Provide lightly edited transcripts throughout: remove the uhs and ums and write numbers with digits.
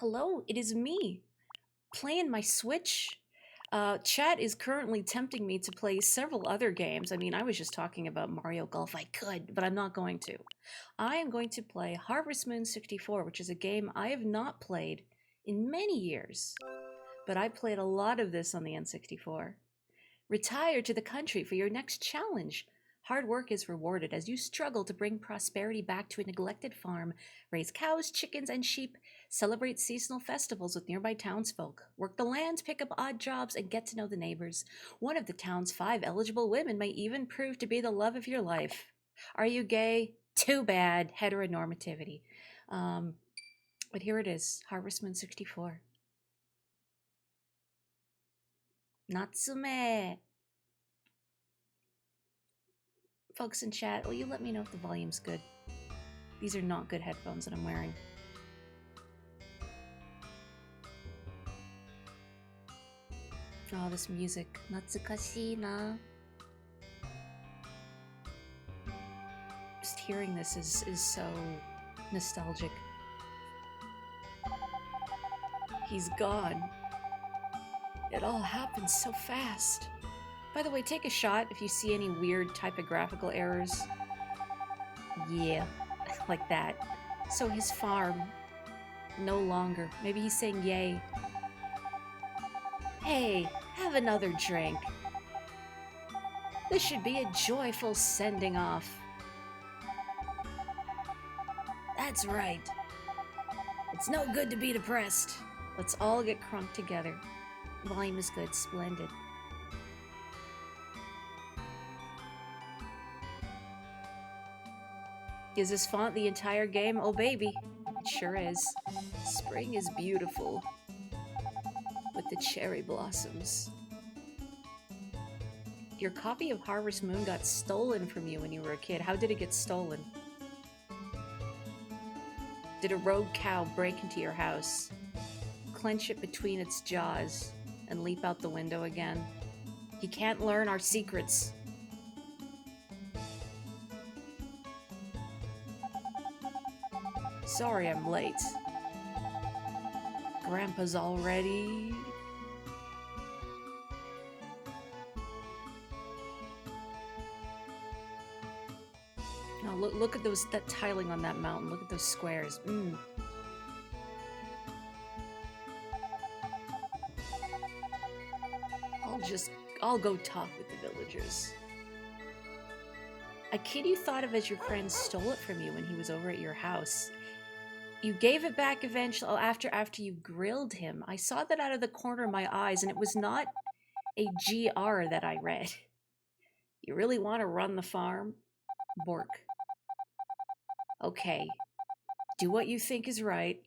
Hello, it is me, playing my Switch. Chat is currently tempting me to play several other games. I mean, I was just talking about Mario Golf. I could, but I'm not going to. I am going to play Harvest Moon 64, which is a game I have not played in many years. But I played a lot of this on the N64. Retire to the country for your next challenge. Hard work is rewarded as you struggle to bring prosperity back to a neglected farm, raise cows, chickens, and sheep, celebrate seasonal festivals with nearby townsfolk, work the land, pick up odd jobs, and get to know the neighbors. One of the town's 5 eligible women may even prove to be the love of your life. Are you gay? Too bad. Heteronormativity. But here it is, Harvest Moon 64. Natsume! Folks in chat, will you let me know if the volume's good? These are not good headphones that I'm wearing. Oh, this music. Natsukashi na. Just hearing this is so nostalgic. He's gone. It all happened so fast. By the way, take a shot if you see any weird typographical errors. Yeah, like that. So his farm, no longer. Maybe he's saying yay. Hey, have another drink. This should be a joyful sending off. That's right. It's no good to be depressed. Let's all get crunk together. Volume is good, splendid. Is this font the entire game? Oh baby, it sure is. Spring is beautiful with the cherry blossoms. Your copy of Harvest Moon got stolen from you when you were a kid. How did it get stolen? Did a rogue cow break into your house, clench it between its jaws, and leap out the window again? He can't learn our secrets. Sorry I'm late. Grandpa's already... Now look at that tiling on that mountain. Look at those squares. I'll go talk with the villagers. A kid you thought of as your friend stole it from you when he was over at your house. You gave it back eventually after you grilled him. I saw that out of the corner of my eyes, and it was not a GR that I read. You really want to run the farm? Bork. Okay. Do what you think is right.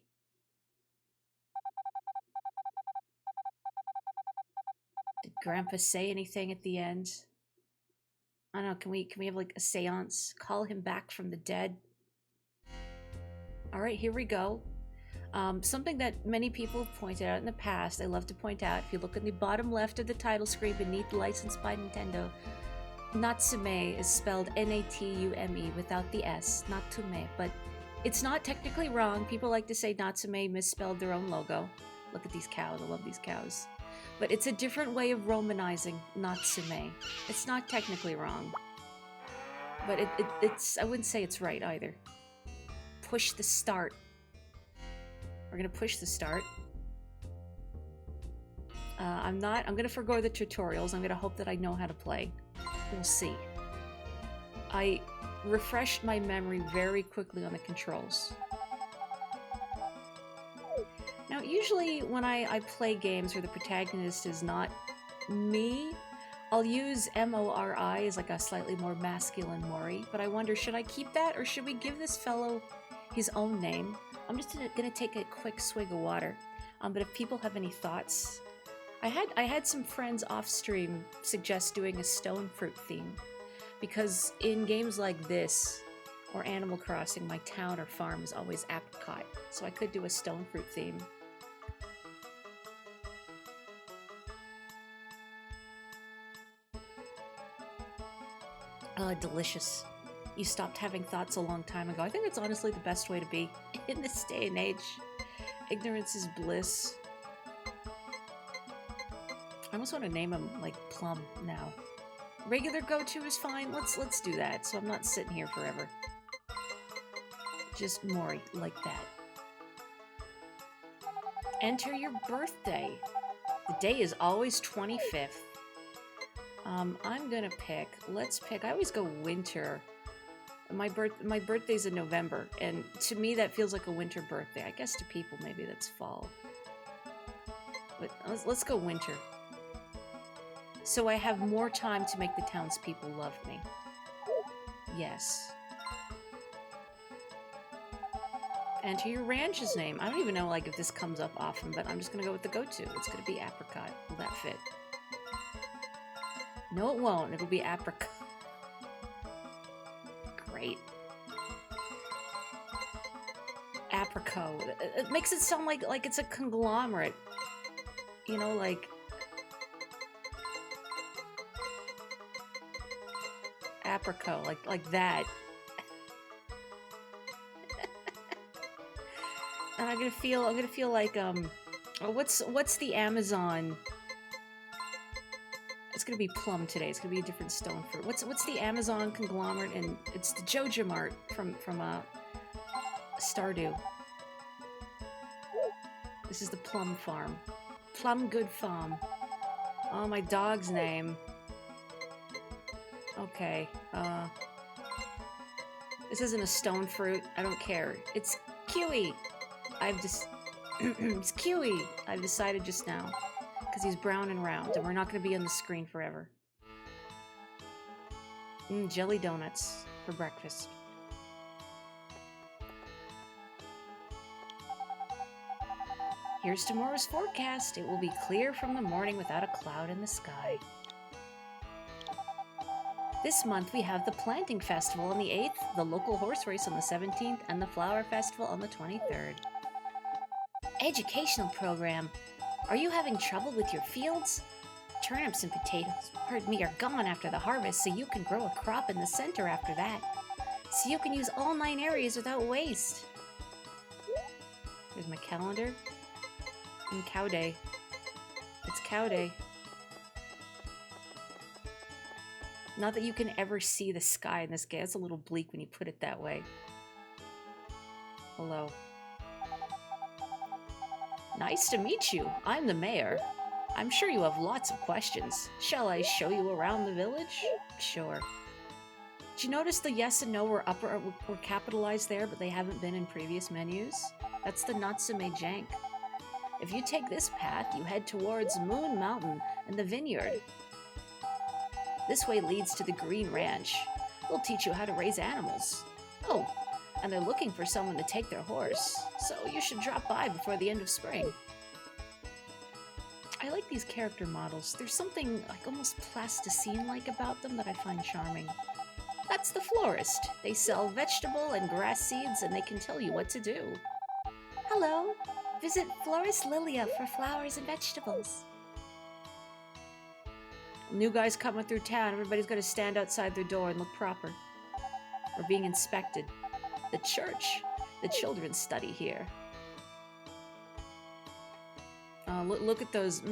Did Grandpa say anything at the end? I don't know, can we have like a seance? Call him back from the dead? Alright, here we go. Something that many people have pointed out in the past, I love to point out, if you look in the bottom left of the title screen beneath licensed by Nintendo, Natsume is spelled N-A-T-U-M-E without the S, Natsume, but it's not technically wrong. People like to say Natsume misspelled their own logo. Look at these cows, I love these cows. But it's a different way of romanizing Natsume. It's not technically wrong. But it's, I wouldn't say it's right either. Push the start. We're gonna push the start. I'm gonna forgo the tutorials. I'm gonna hope that I know how to play. We'll see. I refreshed my memory very quickly on the controls. Now, usually when I play games where the protagonist is not me, I'll use M-O-R-I as like a slightly more masculine Mori, but I wonder, should I keep that or should we give this fellow his own name? I'm just gonna take a quick swig of water, but if people have any thoughts... I had some friends off stream suggest doing a stone fruit theme, because in games like this, or Animal Crossing, my town or farm is always apricot, so I could do a stone fruit theme. Delicious. You stopped having thoughts a long time ago. I think that's honestly the best way to be in this day and age. Ignorance is bliss. I almost want to name him like Plum now. Regular go-to is fine. Let's do that. So I'm not sitting here forever. Just Mori, like that. Enter your birthday. The day is always 25th. I'm gonna pick. Let's pick. I always go winter. My birthday's in November, and to me that feels like a winter birthday. I guess to people maybe that's fall. But let's go winter. So I have more time to make the townspeople love me. Yes. Enter your ranch's name. I don't even know like if this comes up often, but I'm just gonna go with the go-to. It's gonna be Apricot. Will that fit? No, it won't. It'll be Apricot. Great. Apricot. It makes it sound like it's a conglomerate. You know, like Apricot, like that. And I'm gonna feel like what's the Amazon? It's gonna be Plum today. It's gonna be a different stone fruit. What's the Amazon conglomerate? And it's the Joja Mart from Stardew. This is the Plum Farm. Plum Good Farm. Oh, my dog's name. Okay. This isn't a stone fruit. I don't care. It's Kiwi. It's Kiwi. I've decided just now. Because he's brown and round, and we're not going to be on the screen forever. Jelly donuts for breakfast. Here's tomorrow's forecast. It will be clear from the morning without a cloud in the sky. This month we have the Planting Festival on the 8th, the local horse race on the 17th, and the Flower Festival on the 23rd. Educational program. Are you having trouble with your fields? Turnips and potatoes, pardon me, are gone after the harvest, so you can grow a crop in the center after that. So you can use all 9 areas without waste. Here's my calendar. And cow day. It's cow day. Not that you can ever see the sky in this game. It's a little bleak when you put it that way. Hello. Nice to meet you. I'm the mayor. I'm sure you have lots of questions. Shall I show you around the village? Sure. Did you notice the yes and no were capitalized there, but they haven't been in previous menus? That's the Natsume Jank. If you take this path, you head towards Moon Mountain and the vineyard. This way leads to the Green Ranch. They'll teach you how to raise animals. Oh, and they're looking for someone to take their horse, so you should drop by before the end of spring. I like these character models. There's something like almost plasticine-like about them that I find charming. That's the florist. They sell vegetable and grass seeds, and they can tell you what to do. Hello. Visit Florist Lilia for flowers and vegetables. New guys coming through town. Everybody's got to stand outside their door and look proper. We're being inspected. The church. The children study here. Look at those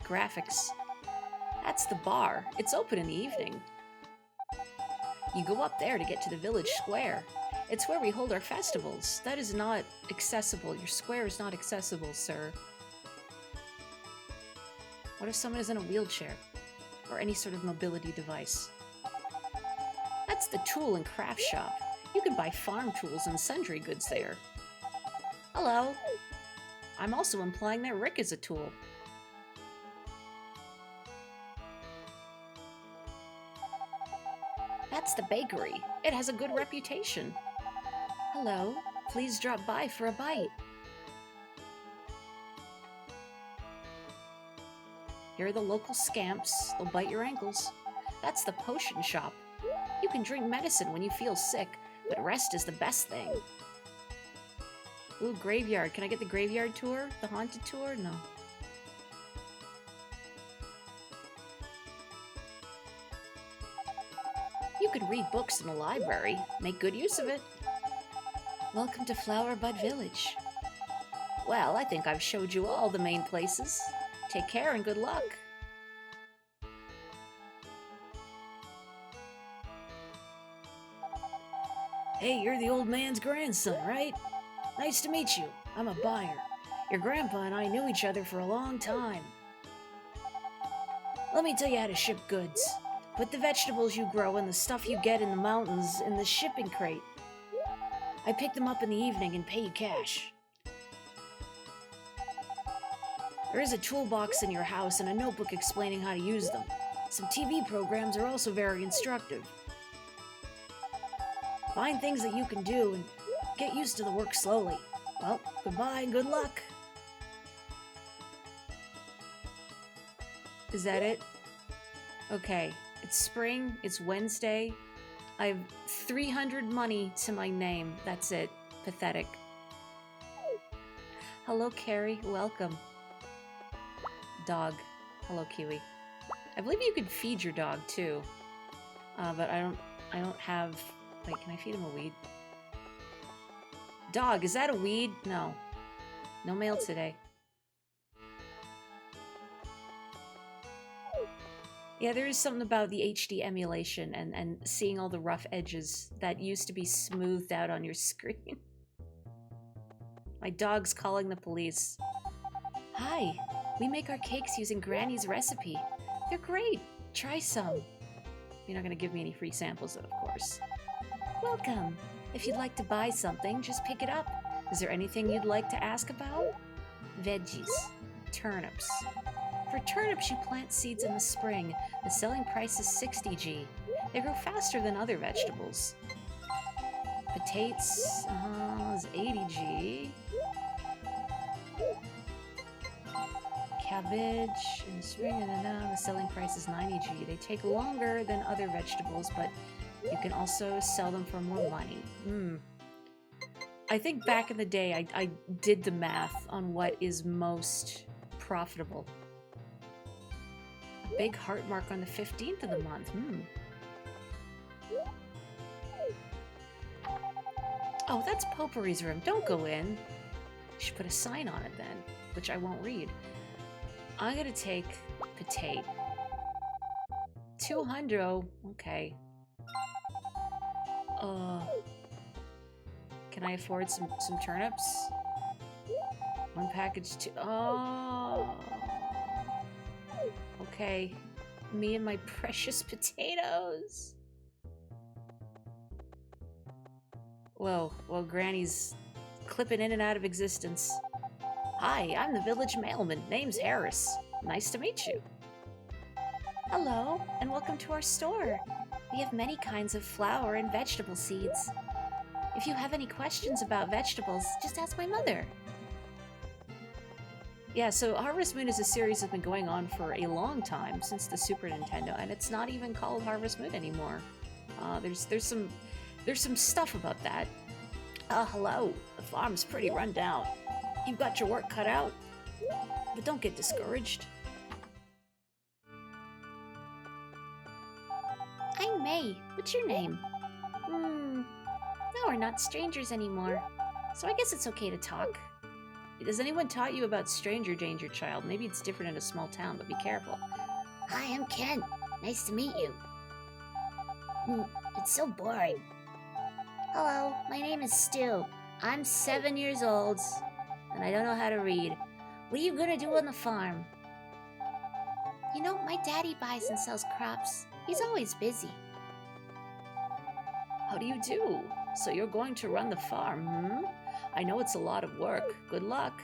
graphics. That's the bar. It's open in the evening. You go up there to get to the village square. It's where we hold our festivals. That is not accessible. Your square is not accessible, sir. What if someone is in a wheelchair? Or any sort of mobility device? That's the tool and craft shop. You can buy farm tools and sundry goods there. Hello. I'm also implying that Rick is a tool. That's the bakery. It has a good reputation. Hello. Please drop by for a bite. Here are the local scamps. They'll bite your ankles. That's the potion shop. You can drink medicine when you feel sick, but rest is the best thing. Ooh, graveyard. Can I get the graveyard tour? The haunted tour? No. You can read books in the library. Make good use of it. Welcome to Flower Bud Village. Well, I think I've showed you all the main places. Take care and good luck. Hey, you're the old man's grandson, right? Nice to meet you. I'm a buyer. Your grandpa and I knew each other for a long time. Let me tell you how to ship goods. Put the vegetables you grow and the stuff you get in the mountains in the shipping crate. I pick them up in the evening and pay you cash. There is a toolbox in your house and a notebook explaining how to use them. Some TV programs are also very instructive. Find things that you can do and get used to the work slowly. Well, goodbye and good luck. Is that it? Okay, it's spring, it's Wednesday. I have 300 money to my name. That's it. Pathetic. Hello, Carrie. Welcome. Dog. Hello, Kiwi. I believe you could feed your dog too. But I don't have... Wait, can I feed him a weed? Dog, is that a weed? No. No mail today. Yeah, there is something about the HD emulation and seeing all the rough edges that used to be smoothed out on your screen. My dog's calling the police. Hi, we make our cakes using Granny's recipe. They're great. Try some. You're not going to give me any free samples, though, of course. Welcome. If you'd like to buy something, just pick it up. Is there anything you'd like to ask about? Veggies. Turnips. For turnips, you plant seeds in the spring. The selling price is 60G. They grow faster than other vegetables. Potatoes is 80G. Cabbage in the spring, the selling price is 90G. They take longer than other vegetables, but you can also sell them for more money. I think back in the day, I did the math on what is most profitable. A big heart mark on the 15th of the month. Oh, that's Potpourri's room. Don't go in. You should put a sign on it then, which I won't read. I'm gonna take potato. 200. Okay. Can I afford some turnips? One package to... Oh. Okay. Me and my precious potatoes. Whoa. Well, Granny's clipping in and out of existence. Hi, I'm the village mailman. Name's Harris. Nice to meet you. Hello, and welcome to our store. We have many kinds of flower and vegetable seeds. If you have any questions about vegetables, just ask my mother. Yeah, so Harvest Moon is a series that's been going on for a long time, since the Super Nintendo, and it's not even called Harvest Moon anymore. There's some stuff about that. Hello. The farm's pretty run down. You've got your work cut out, but don't get discouraged. I'm May. What's your name? No, we're not strangers anymore, so I guess it's okay to talk. Has anyone taught you about stranger danger, child? Maybe it's different in a small town, but be careful. Hi, I'm Ken. Nice to meet you. It's so boring. Hello, my name is Stu. I'm 7 years old, and I don't know how to read. What are you gonna do on the farm? You know, my daddy buys and sells crops. He's always busy. How do you do? So you're going to run the farm, I know it's a lot of work. Good luck.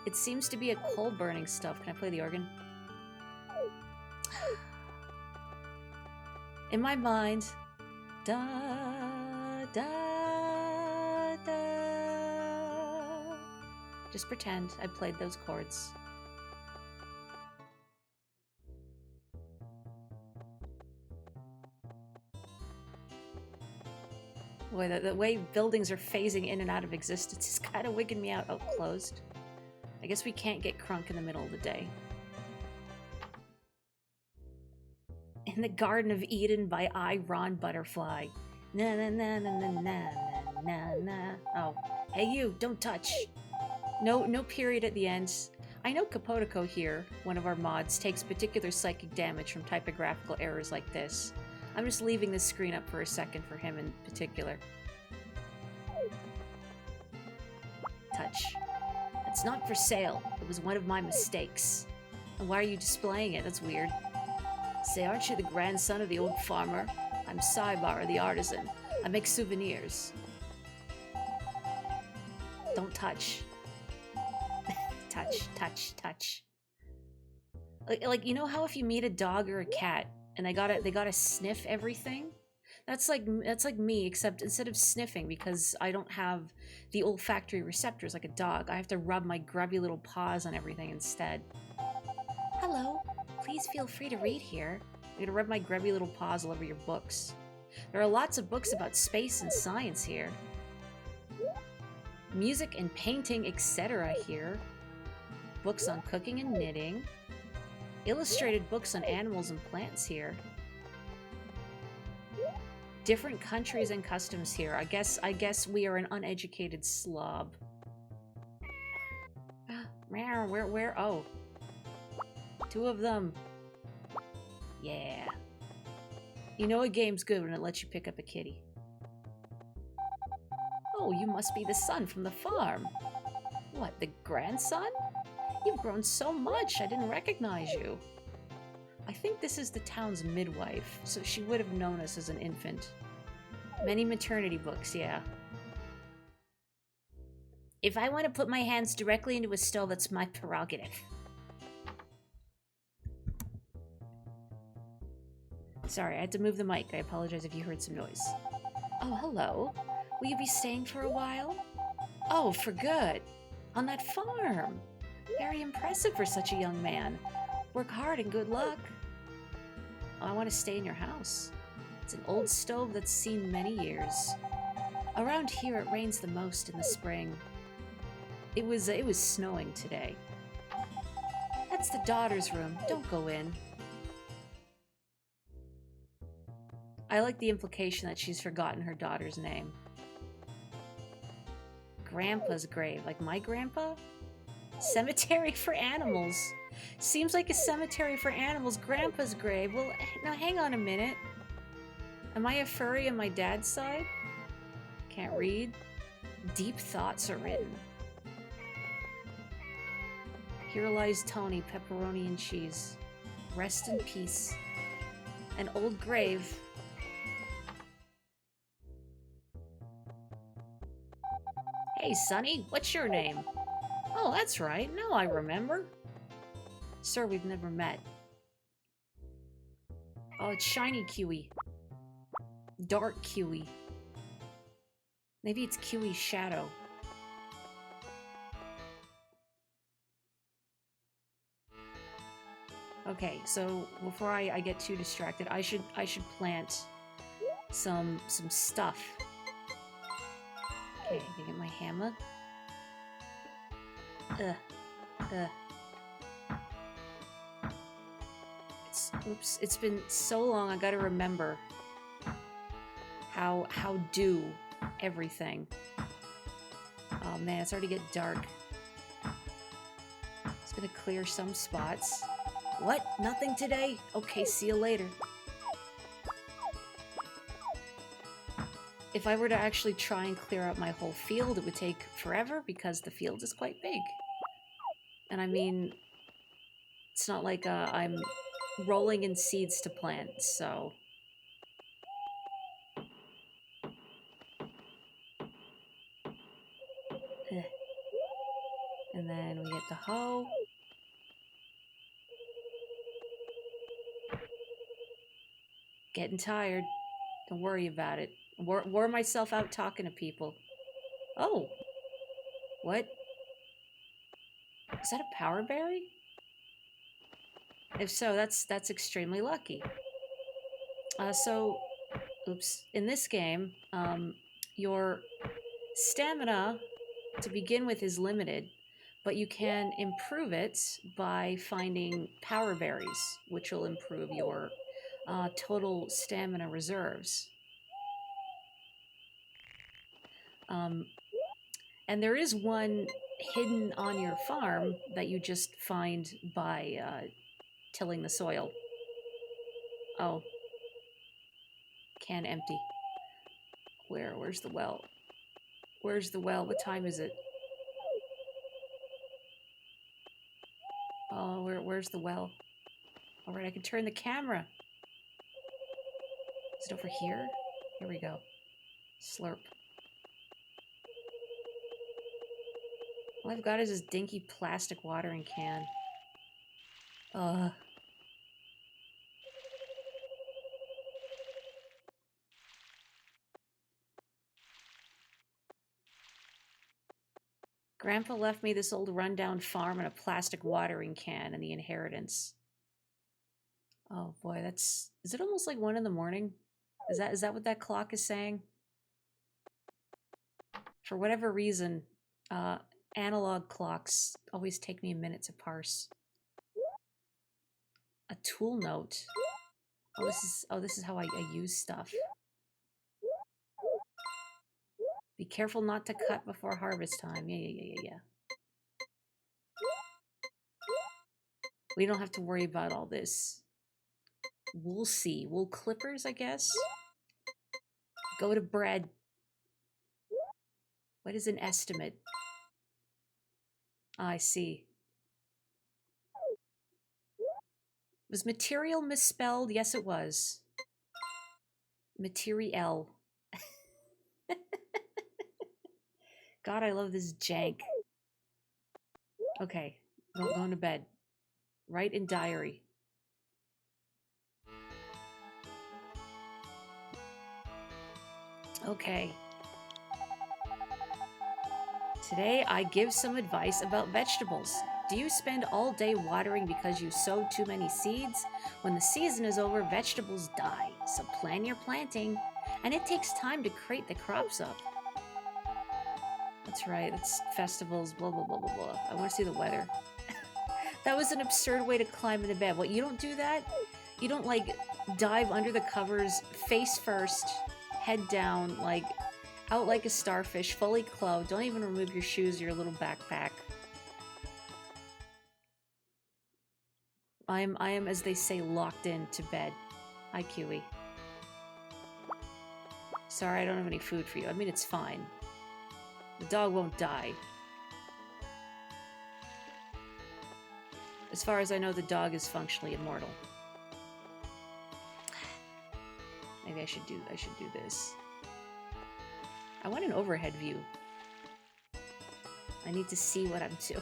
It seems to be a coal-burning stuff. Can I play the organ? In my mind, da da da. Just pretend I played those chords. Boy, the way buildings are phasing in and out of existence is kind of wigging me out. Oh, closed. I guess we can't get crunk in the middle of the day. In the Garden of Eden by I, Ron Butterfly. Na na na na na na na na. Oh, hey you, don't touch. No period at the end. I know Kapotiko here, one of our mods, takes particular psychic damage from typographical errors like this. I'm just leaving this screen up for a second for him in particular. Touch. It's not for sale. It was one of my mistakes. And why are you displaying it? That's weird. Say, aren't you the grandson of the old farmer? I'm Saibar, the artisan. I make souvenirs. Don't touch. touch. Like, you know how if you meet a dog or a cat and they gotta sniff everything? That's like me, except instead of sniffing, because I don't have the olfactory receptors like a dog, I have to rub my grubby little paws on everything instead. Hello, please feel free to read here. I'm gonna rub my grubby little paws all over your books. There are lots of books about space and science here. Music and painting, etc. here. Books on cooking and knitting. Illustrated books on animals and plants here. Different countries and customs here. I guess we are an uneducated slob. Where? Oh. 2 of them. Yeah. You know a game's good when it lets you pick up a kitty. Oh, you must be the son from the farm. What, the grandson? You've grown so much, I didn't recognize you. I think this is the town's midwife, so she would have known us as an infant. Many maternity books, yeah. If I want to put my hands directly into a stove, that's my prerogative. Sorry, I had to move the mic. I apologize if you heard some noise. Oh, hello. Will you be staying for a while? Oh, for good. On that farm. Very impressive for such a young man. Work hard and good luck. Oh, I want to stay in your house. It's an old stove that's seen many years. Around here, it rains the most in the spring. It was snowing today. That's the daughter's room. Don't go in. I like the implication that she's forgotten her daughter's name. Grandpa's grave. Like my grandpa? Cemetery for animals. Seems like a cemetery for animals. Grandpa's grave. Well, now hang on a minute. Am I a furry on my dad's side? Can't read. Deep thoughts are written. Here lies Tony, pepperoni and cheese. Rest in peace. An old grave. Hey, Sonny, what's your name? Oh, that's right. Now I remember. Sir, we've never met. Oh, it's shiny Kiwi. Dark Kiwi. Maybe it's Kiwi's shadow. Okay, so before I get too distracted, I should plant some stuff. Okay, I can get my hammer. It's been so long, I gotta remember how do everything. Oh man, it's starting to get dark. It's gonna clear some spots. What? Nothing today? Okay, see you later. If I were to actually try and clear out my whole field, it would take forever because the field is quite big. And I mean, it's not like I'm rolling in seeds to plant, so... And then we get the hoe. Getting tired. Don't worry about it. Wore myself out talking to people. Oh. What? Is that a power berry? If so, that's extremely lucky. Oops. In this game, your stamina to begin with is limited, but you can improve it by finding power berries, which will improve your total stamina reserves. And there is one hidden on your farm that you just find by tilling the soil. Oh. Can empty. Where's the well? Where's the well? What time is it? Oh, where's the well? All right, I can turn the camera. Is it over here? Here we go. Slurp. All I've got is this dinky plastic watering can. Grandpa left me this old rundown farm and a plastic watering can and the inheritance. Oh boy, that's... Is it almost like 1 in the morning? Is that what that clock is saying? For whatever reason, analog clocks always take me a minute to parse. A tool note. Oh, this is how I use stuff. Be careful not to cut before harvest time. Yeah. We don't have to worry about all this. We'll see. Wool clippers, I guess? Go to bread. What is an estimate? I see. Was material misspelled? Yes, it was. Materiel. God, I love this jank. Okay, going to bed. Write in diary. Okay. Today, I give some advice about vegetables. Do you spend all day watering because you sowed too many seeds? When the season is over, vegetables die. So plan your planting. And it takes time to crate the crops up. That's right, it's festivals, blah, blah, blah, blah, blah. I want to see the weather. That was an absurd way to climb into bed. What, you don't do that? You don't, like, dive under the covers, face first, head down, like, out like a starfish, fully clothed. Don't even remove your shoes or your little backpack. I am, as they say, locked into bed. Hi, Kiwi. Sorry, I don't have any food for you. I mean, it's fine. The dog won't die. As far as I know, the dog is functionally immortal. Maybe I should do this. I want an overhead view. I need to see what I'm doing.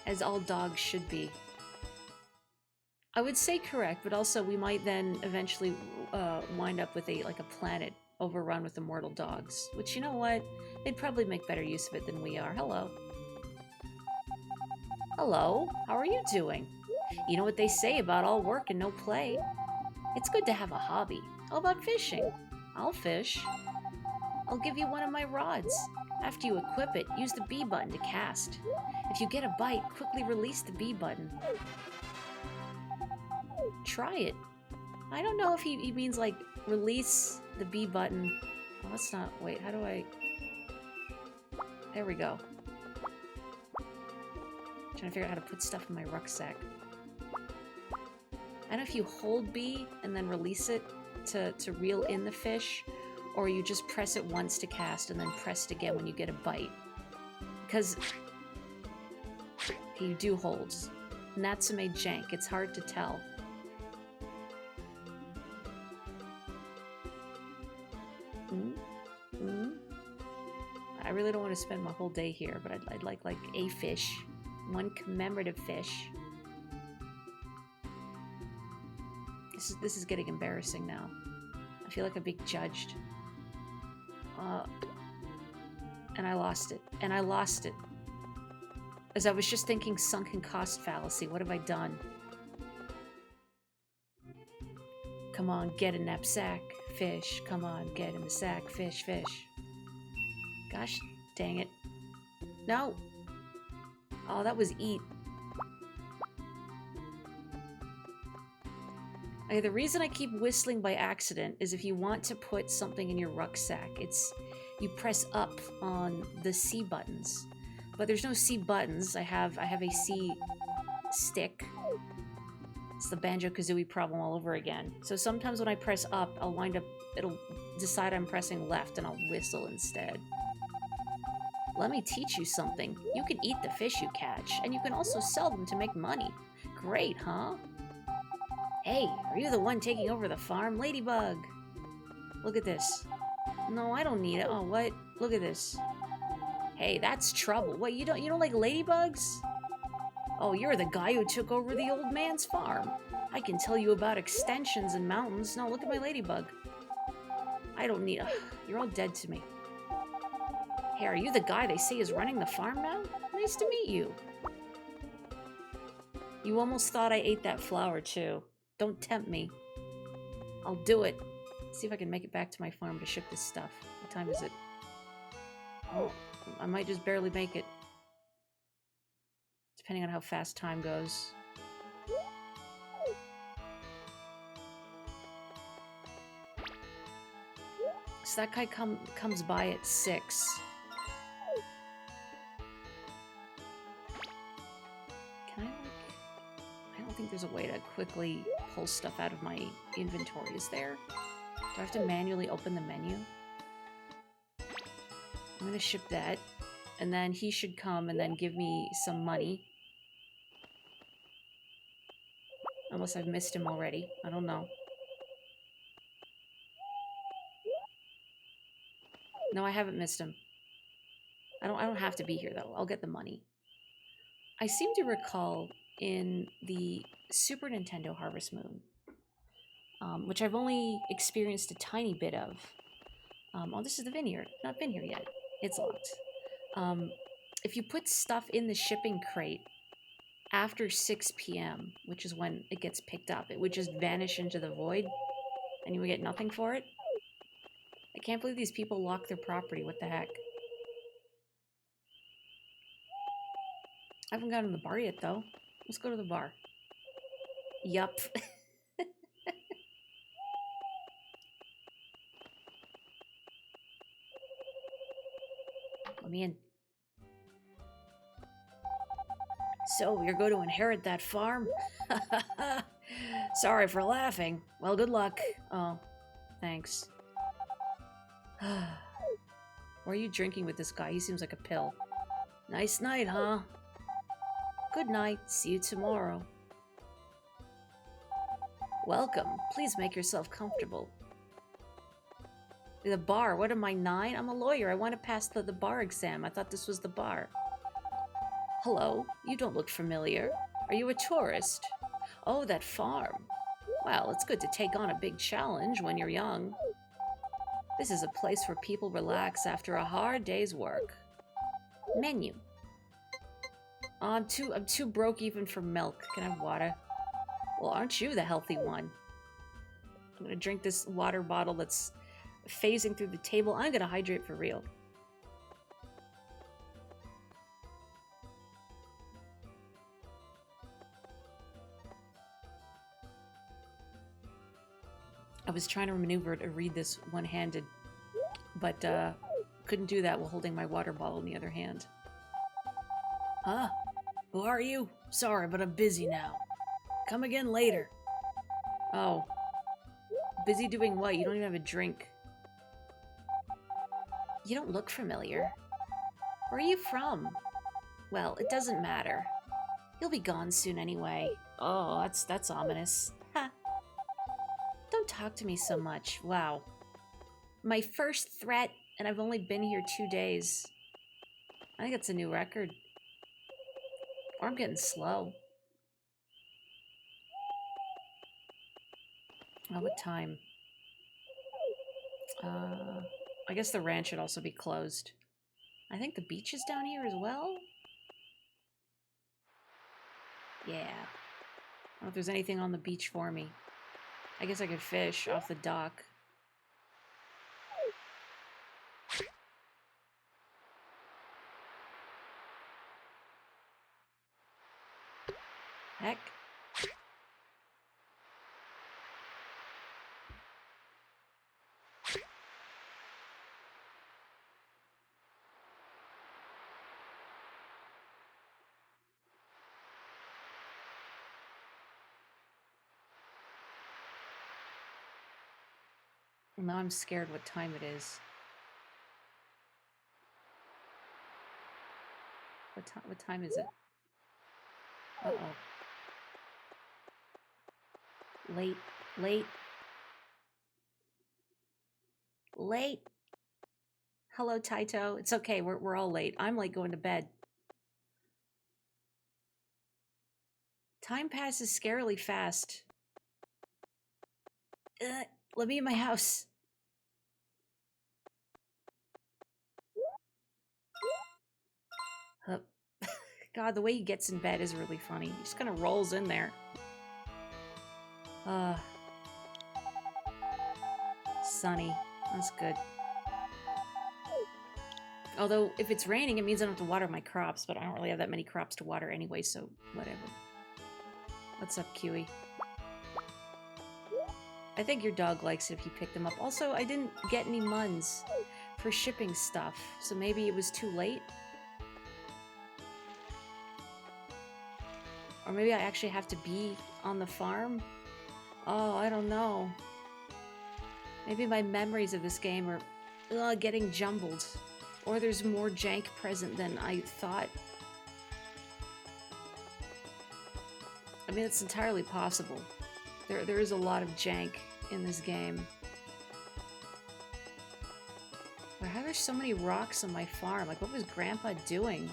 As all dogs should be. I would say correct, but also we might then eventually wind up with a planet overrun with immortal dogs. Which, you know what? They'd probably make better use of it than we are. Hello. Hello. How are you doing? You know what they say about all work and no play. It's good to have a hobby. How about fishing? I'll fish. I'll give you one of my rods. After you equip it, use the B button to cast. If you get a bite, quickly release the B button. Try it. I don't know if he means, like, release the B button. Oh, that's not... Wait, how do I... There we go. Trying to figure out how to put stuff in my rucksack. I don't know if you hold B and then release it to reel in the fish, or you just press it once to cast and then press it again when you get a bite. Because you do holds. Natsume jank, it's hard to tell. I really don't want to spend my whole day here, but I'd like a fish. One commemorative fish. This is getting embarrassing now. I feel like I'm being judged. And I lost it. And I lost it. As I was just thinking sunken cost fallacy. What have I done? Come on, get a knapsack. Fish. Come on, get in the sack. Fish, fish. Gosh dang it. No. Oh, that was eat. Okay, the reason I keep whistling by accident is if you want to put something in your rucksack. you press up on the C buttons. But there's no C buttons. I have a C stick. It's the Banjo-Kazooie problem all over again. So sometimes when I press up, I'll wind up, it'll decide I'm pressing left and I'll whistle instead. Let me teach you something. You can eat the fish you catch, and you can also sell them to make money. Great, huh? Hey, are you the one taking over the farm? Ladybug! Look at this. No, I don't need it. Oh, what? Look at this. Hey, that's trouble. What, you don't like ladybugs? Oh, you're the guy who took over the old man's farm. I can tell you about extensions and mountains. No, look at my ladybug. I don't need... Ugh, you're all dead to me. Hey, are you the guy they say is running the farm now? Nice to meet you. You almost thought I ate that flower, too. Don't tempt me. I'll do it. See if I can make it back to my farm to ship this stuff. What time is it? Oh, I might just barely make it. Depending on how fast time goes. So that guy comes by at 6. Can I, like... I don't think there's a way to quickly pull stuff out of my inventory, is there? Do I have to manually open the menu? I'm gonna ship that. And then he should come and then give me some money. Unless I've missed him already. I don't know. No, I haven't missed him. I don't have to be here, though. I'll get the money. I seem to recall in the Super Nintendo Harvest Moon, which I've only experienced a tiny bit of. Oh, this is the vineyard. Not been here yet. It's locked. If you put stuff in the shipping crate after 6 p.m., which is when it gets picked up, it would just vanish into the void, and you would get nothing for it. I can't believe these people lock their property. What the heck? I haven't gotten to the bar yet, though. Let's go to the bar. Yup. Let me in. So, you're going to inherit that farm? Sorry for laughing. Well, good luck. Oh, thanks. Why are you drinking with this guy? He seems like a pill. Nice night, huh? Good night. See you tomorrow. Welcome. Please make yourself comfortable. The bar. What am I, 9? I'm a lawyer. I want to pass the bar exam. I thought this was the bar. Hello. You don't look familiar. Are you a tourist? Oh, that farm. Well, it's good to take on a big challenge when you're young. This is a place where people relax after a hard day's work. Menu. Oh, I'm too broke even for milk. Can I have water? Well, aren't you the healthy one? I'm gonna drink this water bottle that's phasing through the table. I'm gonna hydrate for real. I was trying to maneuver to read this one-handed, but couldn't do that while holding my water bottle in the other hand. Huh? Who are you? Sorry, but I'm busy now. Come again later. Oh. Busy doing what? You don't even have a drink. You don't look familiar. Where are you from? Well, it doesn't matter. You'll be gone soon anyway. Oh, that's ominous. Ha. Don't talk to me so much. Wow. My first threat, and I've only been here 2 days. I think it's a new record. Or I'm getting slow. Oh, what time? I guess the ranch should also be closed. I think the beach is down here as well? Yeah. I don't know if there's anything on the beach for me. I guess I could fish off the dock. Heck. Well, now I'm scared what time it is. What time is it? Uh-oh. Late. Late. Late. Hello, Taito. It's okay. We're all late. I'm like going to bed. Time passes scarily fast. Let me in my house. God, the way he gets in bed is really funny. He just kind of rolls in there. Sunny. That's good. Although, if it's raining, it means I don't have to water my crops, but I don't really have that many crops to water anyway, so whatever. What's up, Kiwi? I think your dog likes it if you pick them up. Also, I didn't get any muns for shipping stuff, so maybe it was too late? Or maybe I actually have to be on the farm? Oh, I don't know. Maybe my memories of this game are getting jumbled. Or there's more jank present than I thought. I mean, it's entirely possible. There is a lot of jank in this game. Why are there so many rocks on my farm? Like, what was Grandpa doing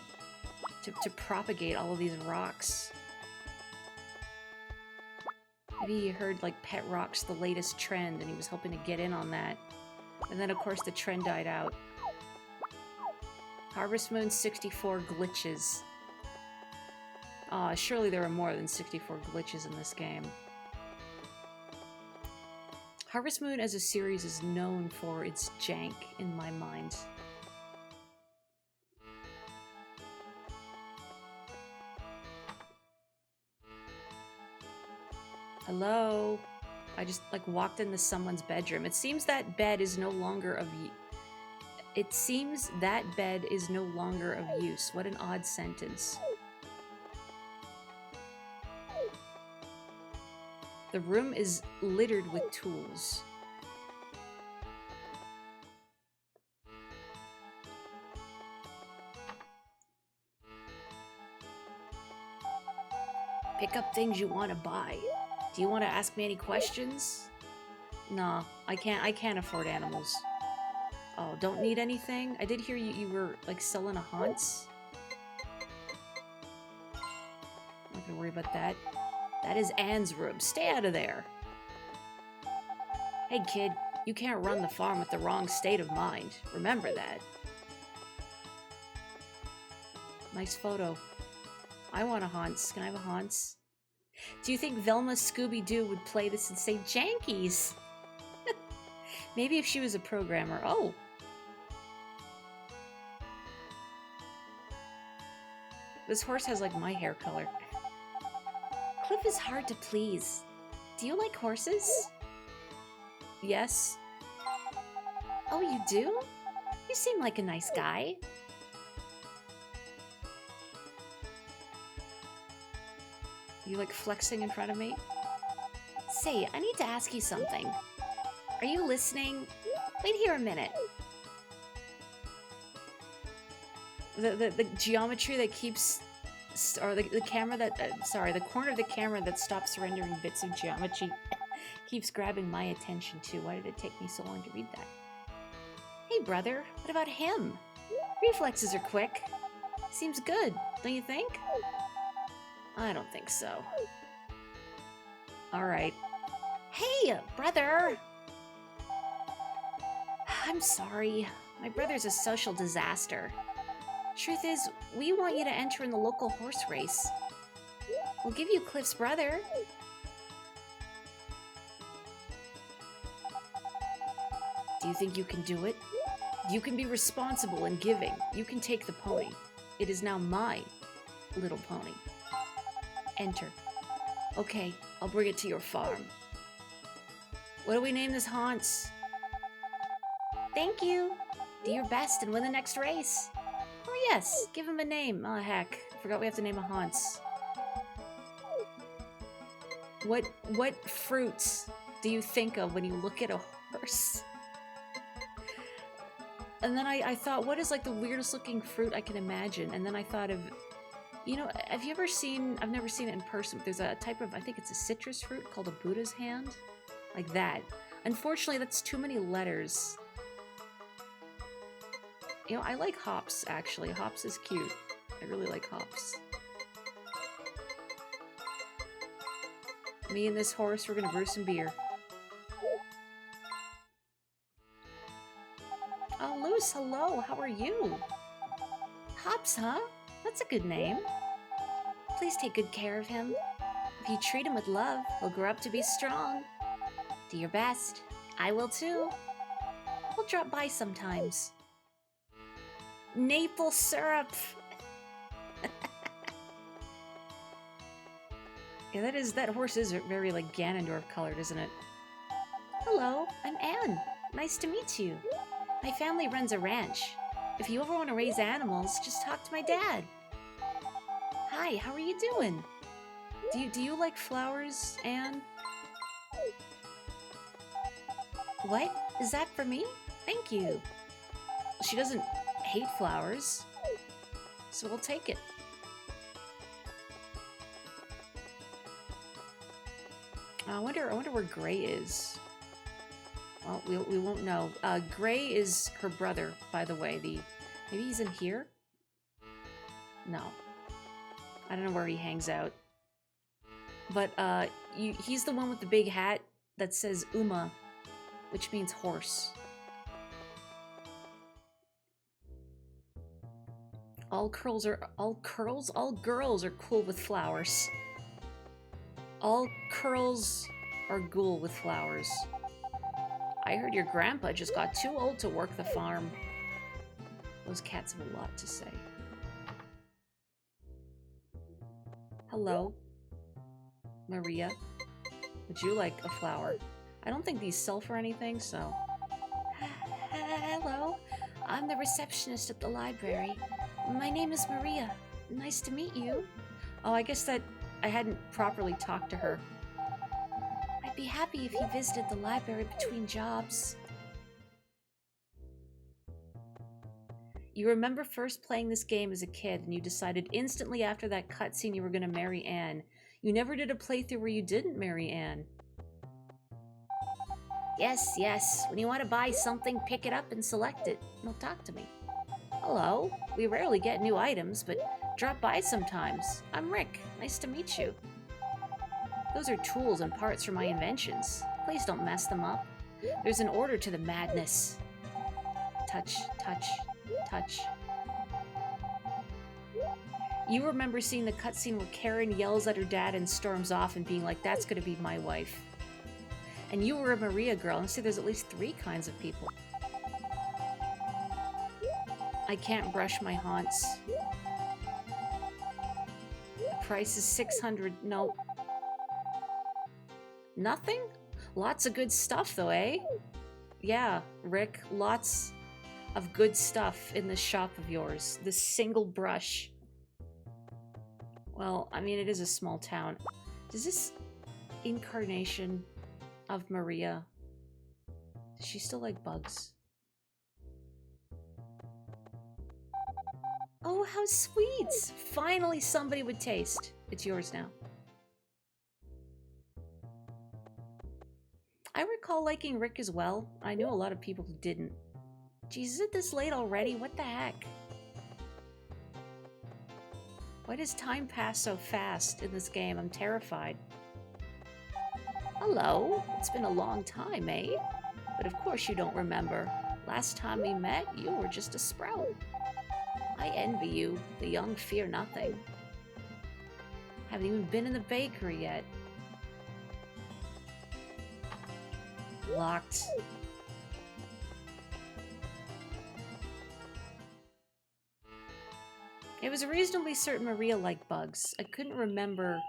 to propagate all of these rocks? Maybe he heard, like, pet rocks, the latest trend, and he was hoping to get in on that. And then, of course, the trend died out. Harvest Moon 64 glitches. Aw, surely there are more than 64 glitches in this game. Harvest Moon as a series is known for its jank, in my mind. Hello? I just, like, walked into someone's bedroom. It seems that bed is no longer of use. It seems that bed is no longer of use. What an odd sentence. The room is littered with tools. Pick up things you want to buy. Do you want to ask me any questions? Nah, I can't afford animals. Oh, don't need anything? I did hear you were, like, selling a haunts. Not gonna worry about that. That is Anne's room. Stay out of there. Hey, kid, you can't run the farm with the wrong state of mind. Remember that. Nice photo. I want a haunts. Can I have a haunts? Do you think Velma Scooby-Doo would play this and say, Jankies? Maybe if she was a programmer. Oh. This horse has, like, my hair color. Cliff is hard to please. Do you like horses? Yes. Oh, you do? You seem like a nice guy. You, like, flexing in front of me? Say, I need to ask you something. Are you listening? Wait here a minute. The geometry that keeps... Or the camera that... sorry, the corner of the camera that stops rendering bits of geometry keeps grabbing my attention too. Why did it take me so long to read that? Hey, brother. What about him? Reflexes are quick. Seems good, don't you think? I don't think so. Alright. Hey, brother! I'm sorry. My brother's a social disaster. Truth is, we want you to enter in the local horse race. We'll give you Cliff's brother. Do you think you can do it? You can be responsible and giving. You can take the pony. It is now my little pony. Enter. Okay, I'll bring it to your farm. What do we name this Haunts? Thank you. Do your best and win the next race. Oh yes, give him a name. Oh heck, forgot we have to name a Haunts. What fruits do you think of when you look at a horse? And then I thought, what is like the weirdest looking fruit I can imagine? And then I thought of, you know, have you ever seen, I've never seen it in person, but there's a type of, I think it's a citrus fruit called a Buddha's hand. Like that. Unfortunately, that's too many letters. You know, I like hops, actually. Hops is cute. I really like hops. Me and this horse, we're gonna brew some beer. Oh, Luce, hello. How are you? Hops, huh? That's a good name. Please take good care of him. If you treat him with love, he'll grow up to be strong. Do your best. I will too. We'll drop by sometimes. Maple syrup! Yeah, that horse is very, like, Ganondorf colored, isn't it? Hello, I'm Anne. Nice to meet you. My family runs a ranch. If you ever want to raise animals, just talk to my dad. Hi, how are you doing? Do you like flowers, Anne? What? Is that for me? Thank you. She doesn't hate flowers, so we'll take it. I wonder where Gray is. Well, we won't know. Gray is her brother, by the way. Maybe he's in here? No. I don't know where he hangs out. But he's the one with the big hat that says Uma, which means horse. All girls are cool with flowers. All curls are cool with flowers. I heard your grandpa just got too old to work the farm. Those cats have a lot to say. Hello, Maria. Would you like a flower? I don't think these sell for anything, so... Hello, I'm the receptionist at the library. My name is Maria. Nice to meet you. Oh, I guess that I hadn't properly talked to her. I'd be happy if you visited the library between jobs. You remember first playing this game as a kid, and you decided instantly after that cutscene you were going to marry Anne. You never did a playthrough where you didn't marry Anne. Yes, yes. When you want to buy something, pick it up and select it. Now talk to me. Hello. We rarely get new items, but drop by sometimes. I'm Rick. Nice to meet you. Those are tools and parts for my inventions. Please don't mess them up. There's an order to the madness. Touch, touch, touch. You remember seeing the cutscene where Karen yells at her dad and storms off and being like, that's gonna be my wife. And you were a Maria girl, and see there's at least 3 kinds of people. I can't brush my haunts. The price is 600, nope. Nothing? Lots of good stuff though, eh? Yeah, Rick, lots of good stuff in this shop of yours. This single brush. Well, I mean, it is a small town. Does this incarnation of Maria, does she still like bugs? Oh, how sweet! Finally somebody would taste. It's yours now. I recall liking Rick as well. I knew a lot of people who didn't. Geez, is it this late already? What the heck? Why does time pass so fast in this game? I'm terrified. Hello. It's been a long time, eh? But of course you don't remember. Last time we met, you were just a sprout. I envy you. The young fear nothing. Haven't even been in the bakery yet. Locked. It was reasonably certain Maria liked bugs. I couldn't remember,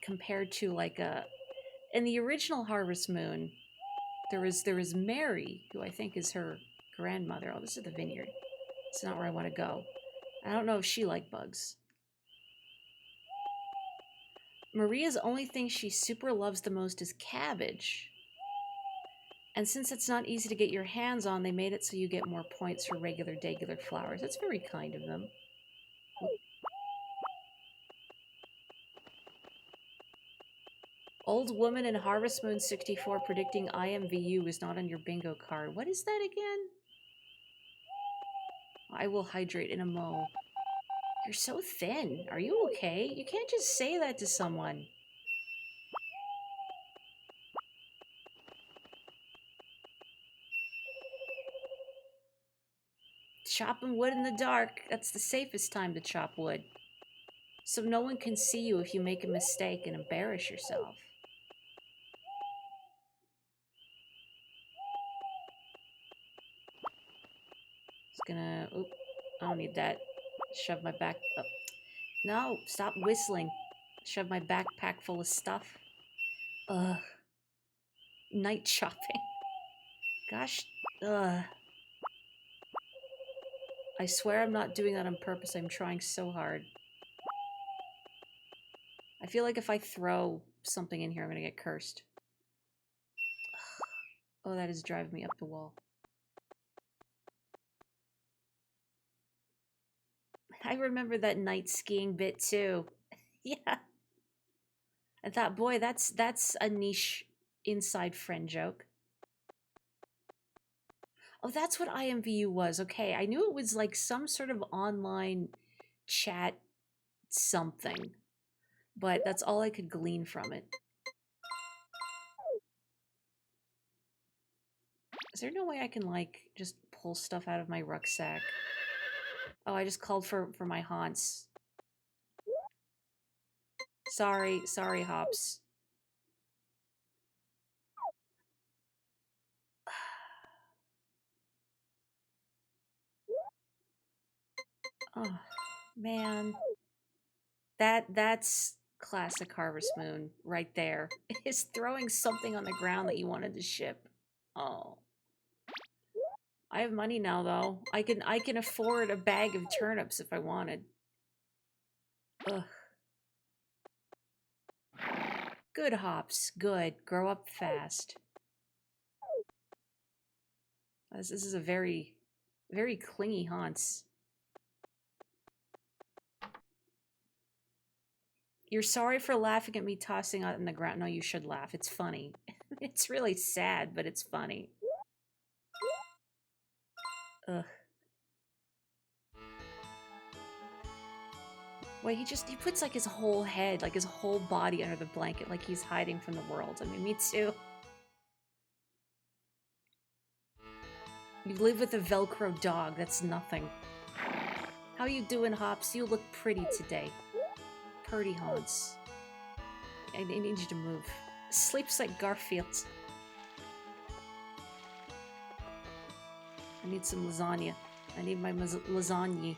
compared to like in the original Harvest Moon, there was Mary, who I think is her grandmother. Oh, this is the vineyard. It's not where I want to go. I don't know if she liked bugs. Maria's only thing she super loves the most is cabbage. And since it's not easy to get your hands on, they made it so you get more points for regular degular flowers. That's very kind of them. Old woman in Harvest Moon 64 predicting IMVU is not on your bingo card. What is that again? I will hydrate in a mo. You're so thin. Are you okay? You can't just say that to someone. Chopping wood in the dark. That's the safest time to chop wood. So no one can see you if you make a mistake and embarrass yourself. Just gonna... Oop, I don't need that. Shove my back... Oh. No, stop whistling. Shove my backpack full of stuff. Ugh. Night chopping. Gosh. Ugh. I swear I'm not doing that on purpose. I'm trying so hard. I feel like if I throw something in here, I'm gonna get cursed. Oh, that is driving me up the wall. I remember that night skiing bit too. Yeah. I thought, boy, that's a niche inside friend joke. Oh, that's what IMVU was. Okay, I knew it was like some sort of online chat something, but that's all I could glean from it. Is there no way I can, like, just pull stuff out of my rucksack? Oh, I just called for my haunts. Sorry, Hops. Oh, man. That's classic Harvest Moon right there. Is throwing something on the ground that you wanted to ship. Oh. I have money now though. I can afford a bag of turnips if I wanted. Ugh. Good Hops. Good. Grow up fast. This is a very clingy haunts. You're sorry for laughing at me tossing out in the ground. No, you should laugh. It's funny. It's really sad, but it's funny. Ugh. Wait, he puts like his whole head, like his whole body under the blanket, like he's hiding from the world. I mean, me too. You live with a Velcro dog. That's nothing. How you doing, Hops? You look pretty today. Purdy haunts. I need you to move. Sleeps like Garfield. I need some lasagna. I need my lasagna.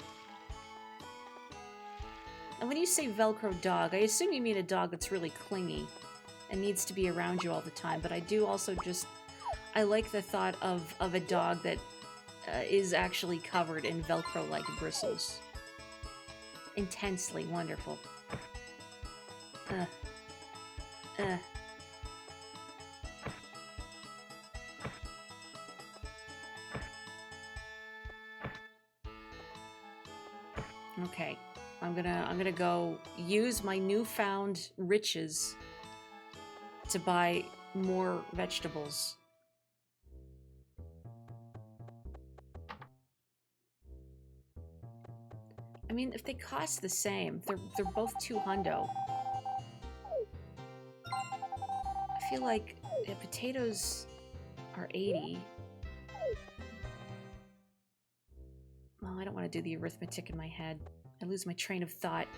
And when you say Velcro dog, I assume you mean a dog that's really clingy and needs to be around you all the time, but I do also just... I like the thought of a dog that is actually covered in Velcro-like bristles. Intensely wonderful. Okay. I'm gonna go use my newfound riches to buy more vegetables. I mean, if they cost the same, they're both $200. I feel like potatoes are 80. Well, I don't want to do the arithmetic in my head. I lose my train of thought.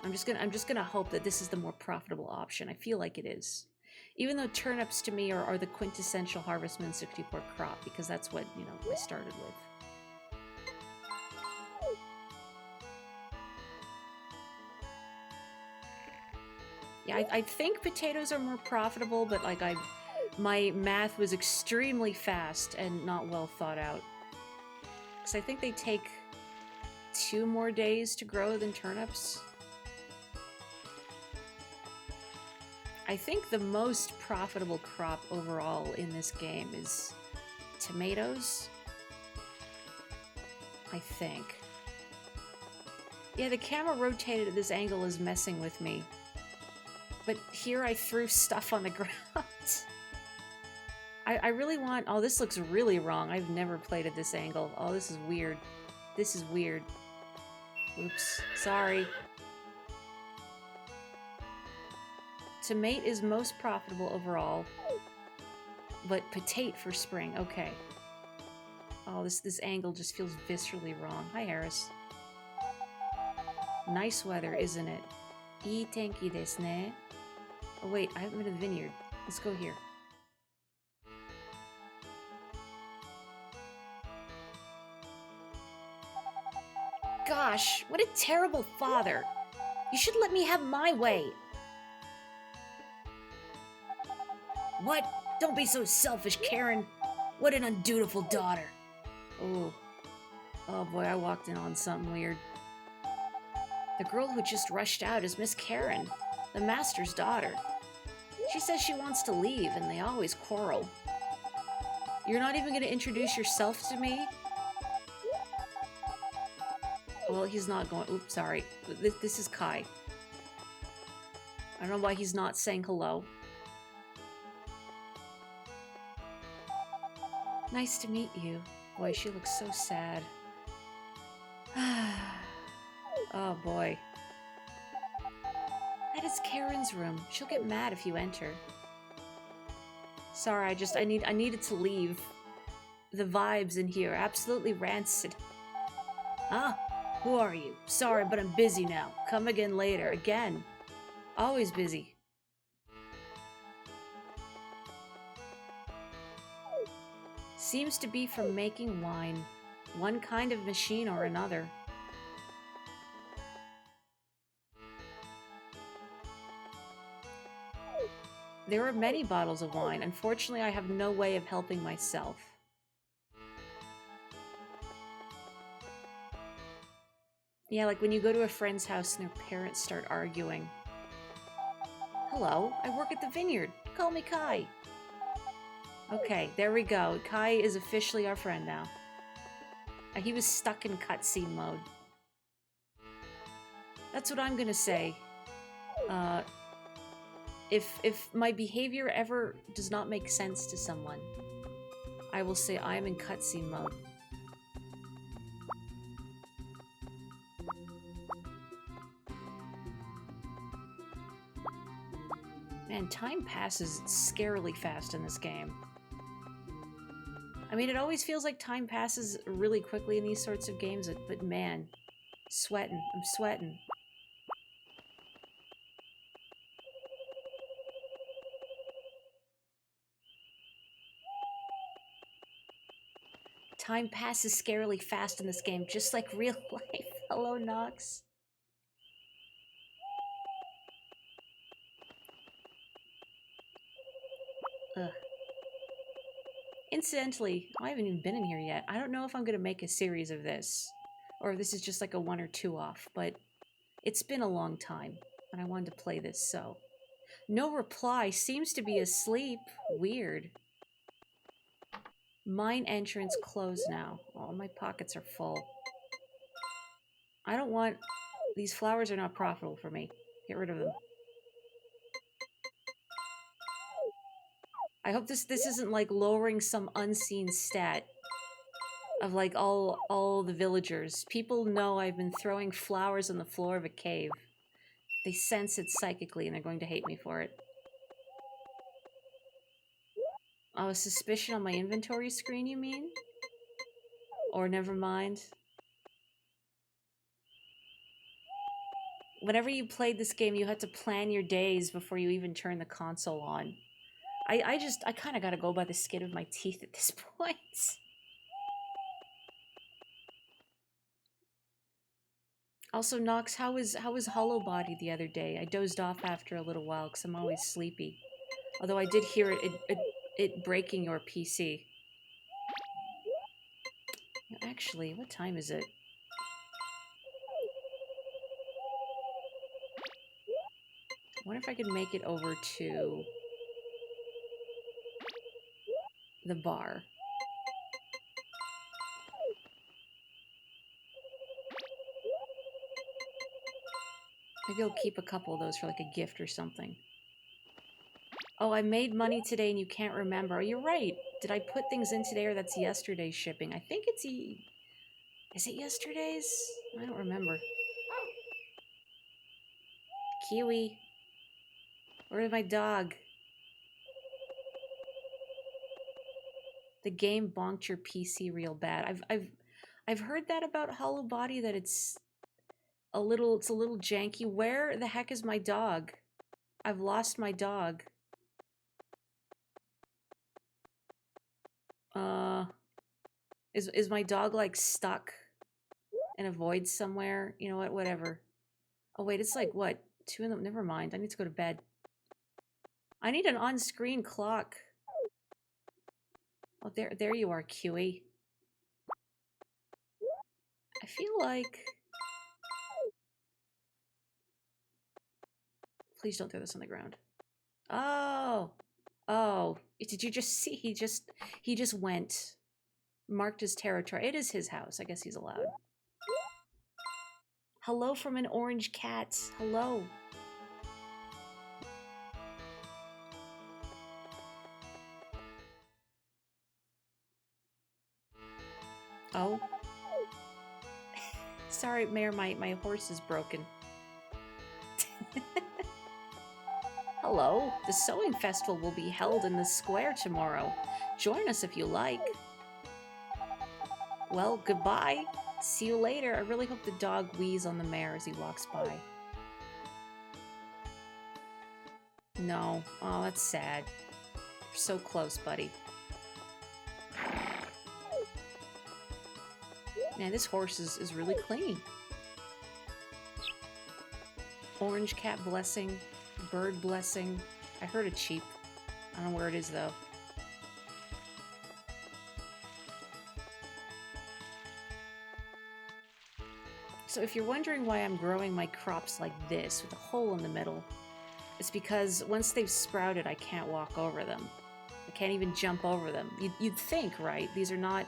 I'm just gonna hope that this is the more profitable option. I feel like it is. Even though turnips to me are the quintessential Harvest Moon 64 crop, because that's what, you know, I started with. Yeah, I think potatoes are more profitable, but like my math was extremely fast and not well thought out. Because I think they take 2 more days to grow than turnips. I think the most profitable crop overall in this game is tomatoes. I think. Yeah, the camera rotated at this angle is messing with me. But here I threw stuff on the ground. I really want... Oh, this looks really wrong. I've never played at this angle. Oh, this is weird. This is weird. Oops. Sorry. To mate is most profitable overall. But potate for spring. Okay. Oh, this angle just feels viscerally wrong. Hi, Harris. Nice weather, isn't it? Ii tenki desu ne. Oh, wait. I haven't been to the vineyard. Let's go here. Gosh, what a terrible father. You should let me have my way. What? Don't be so selfish, Karen. What an undutiful daughter. Oh. Oh boy, I walked in on something weird. The girl who just rushed out is Miss Karen, the master's daughter. She says she wants to leave, and they always quarrel. You're not even going to introduce yourself to me? Well, he's not going... Oops, sorry. This is Kai. I don't know why he's not saying hello. Nice to meet you. Boy, she looks so sad. Oh, boy. That is Karen's room. She'll get mad if you enter. Sorry, I needed to leave. The vibes in here are absolutely rancid. Huh? Who are you? Sorry, but I'm busy now. Come again later. Again. Always busy. Seems to be from making wine. One kind of machine or another. There are many bottles of wine. Unfortunately, I have no way of helping myself. Yeah, like when you go to a friend's house and their parents start arguing. Hello, I work at the vineyard. Call me Kai. Okay, there we go. Kai is officially our friend now. He was stuck in cutscene mode. That's what I'm gonna say. If my behavior ever does not make sense to someone, I will say I am in cutscene mode. Man, time passes scarily fast in this game. I mean, it always feels like time passes really quickly in these sorts of games, but man, sweating. I'm sweating. Time passes scarily fast in this game, just like real life. Hello, Nox. Ugh. Incidentally, I haven't even been in here yet. I don't know if I'm going to make a series of this, or if this is just like a 1 or 2 off, but it's been a long time, and I wanted to play this, so... No reply. Seems to be asleep. Weird. Mine entrance closed now. Oh, my pockets are full. I don't want... These flowers are not profitable for me. Get rid of them. I hope this isn't like lowering some unseen stat of like all the villagers. People know I've been throwing flowers on the floor of a cave. They sense it psychically and they're going to hate me for it. Oh, a suspicion on my inventory screen, you mean? Or never mind. Whenever you played this game, you had to plan your days before you even turn the console on. I kind of gotta go by the skin of my teeth at this point. Also, Nox, how was Hollow Body the other day? I dozed off after a little while because I'm always sleepy. Although I did hear it breaking your PC. Actually, what time is it? wonder if I could make it over to the bar. Maybe I'll keep a couple of those for like a gift or something. Oh, I made money today and you can't remember. Oh, you're right. Did I put things in today or that's yesterday's shipping? I think it's is it yesterday's? I don't remember. Kiwi. Where's my dog? The game bonked your PC real bad. I've heard that about Hollow Body, that it's a little janky. Where the heck is my dog? I've lost my dog. Is my dog like stuck in a void somewhere? You know what? Whatever. Oh wait, it's like what? 2 in the. Never mind. I need to go to bed. I need an on-screen clock. Oh, there you are, Kiwi. I feel like. Please don't throw this on the ground. Oh, oh! Did you just see? He just went. Marked his territory. It is his house. I guess he's allowed. Hello from an orange cat. Hello. Oh. Sorry, Mayor, my horse is broken. Hello. The sewing festival will be held in the square tomorrow. Join us if you like. Well, goodbye. See you later. I really hope the dog wheezes on the mayor as he walks by. No. Oh, that's sad. You're so close, buddy. Man, this horse is really clean. Orange cat blessing. Bird blessing. I heard a cheep. I don't know where it is, though. So if you're wondering why I'm growing my crops like this, with a hole in the middle, it's because once they've sprouted, I can't walk over them. I can't even jump over them. You'd think, right? These are not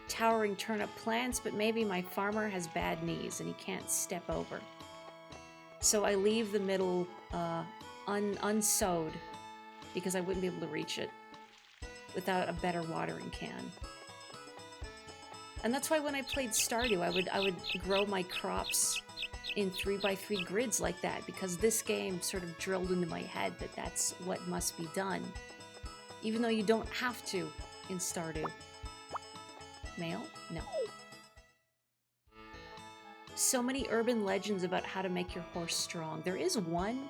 towering turnip plants, but maybe my farmer has bad knees and he can't step over. So I leave the middle unsowed because I wouldn't be able to reach it without a better watering can. And that's why when I played Stardew, I would grow my crops in 3x3 grids like that, because this game sort of drilled into my head that that's what must be done. Even though you don't have to in Stardew. Mail? No. So many urban legends about how to make your horse strong. There is one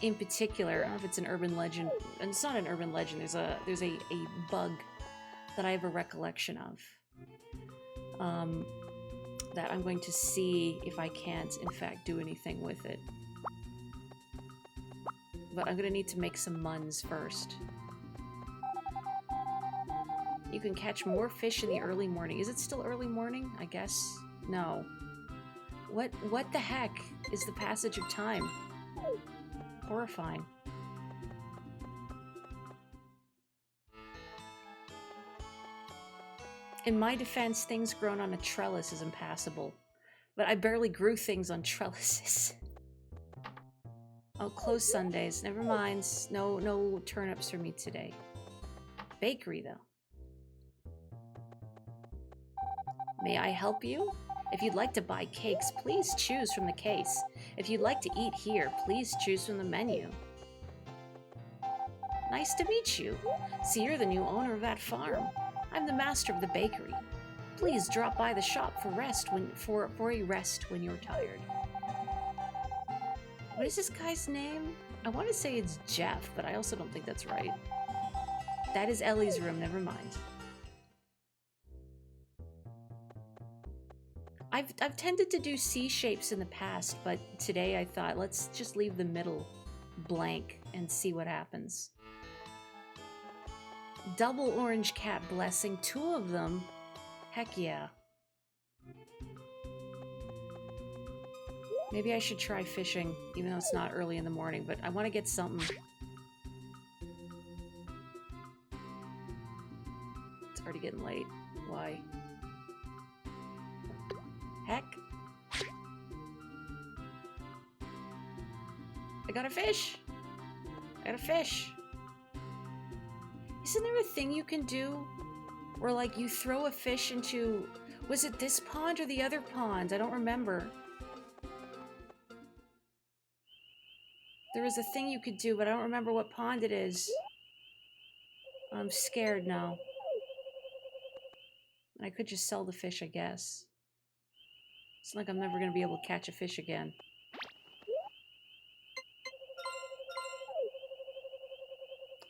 in particular, I don't know if it's an urban legend, and it's not an urban legend, there's a bug that I have a recollection of. That I'm going to see if I can't, in fact, do anything with it. But I'm going to need to make some muns first. You can catch more fish in the early morning. Is it still early morning? I guess. No. What the heck is the passage of time? Horrifying. In my defense, things grown on a trellis is impassable. But I barely grew things on trellises. Oh, closed Sundays. Never mind. No turnips for me today. Bakery, though. May I help you? If you'd like to buy cakes, please choose from the case. If you'd like to eat here, please choose from the menu. Nice to meet you. See, you're the new owner of that farm. I'm the master of the bakery. Please drop by the shop for a rest when you're tired. What is this guy's name? I want to say it's Jeff, but I also don't think that's right. That is Ellie's room, never mind. I've tended to do C shapes in the past, but today I thought let's just leave the middle blank and see what happens. Double orange cat blessing, 2 of them. Heck yeah. Maybe I should try fishing, even though it's not early in the morning, but I want to get something. It's already getting late. Why? Heck. I got a fish! I got a fish! Isn't there a thing you can do where, like, you throw a fish into... Was it this pond or the other pond? I don't remember. There was a thing you could do, but I don't remember what pond it is. I'm scared now. I could just sell the fish, I guess. It's like I'm never going to be able to catch a fish again.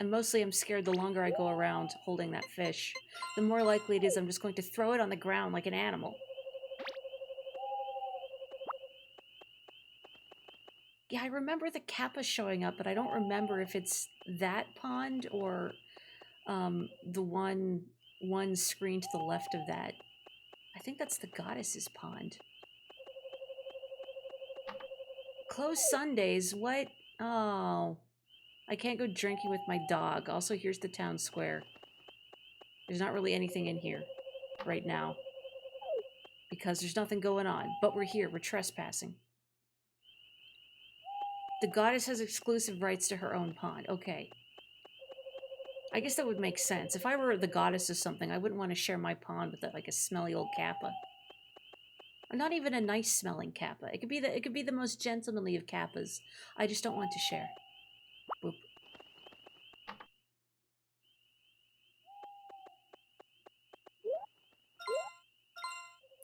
And mostly I'm scared the longer I go around holding that fish, the more likely it is I'm just going to throw it on the ground like an animal. Yeah, I remember the kappa showing up, but I don't remember if it's that pond or the one screen to the left of that. I think that's the goddess's pond. Closed Sundays? What? Oh. I can't go drinking with my dog. Also, here's the town square. There's not really anything in here right now because there's nothing going on. But we're here. We're trespassing. The goddess has exclusive rights to her own pond. Okay. I guess that would make sense. If I were the goddess of something, I wouldn't want to share my pond with like a smelly old kappa. Or not even a nice smelling kappa. It could be the most gentlemanly of kappas. I just don't want to share. Boop.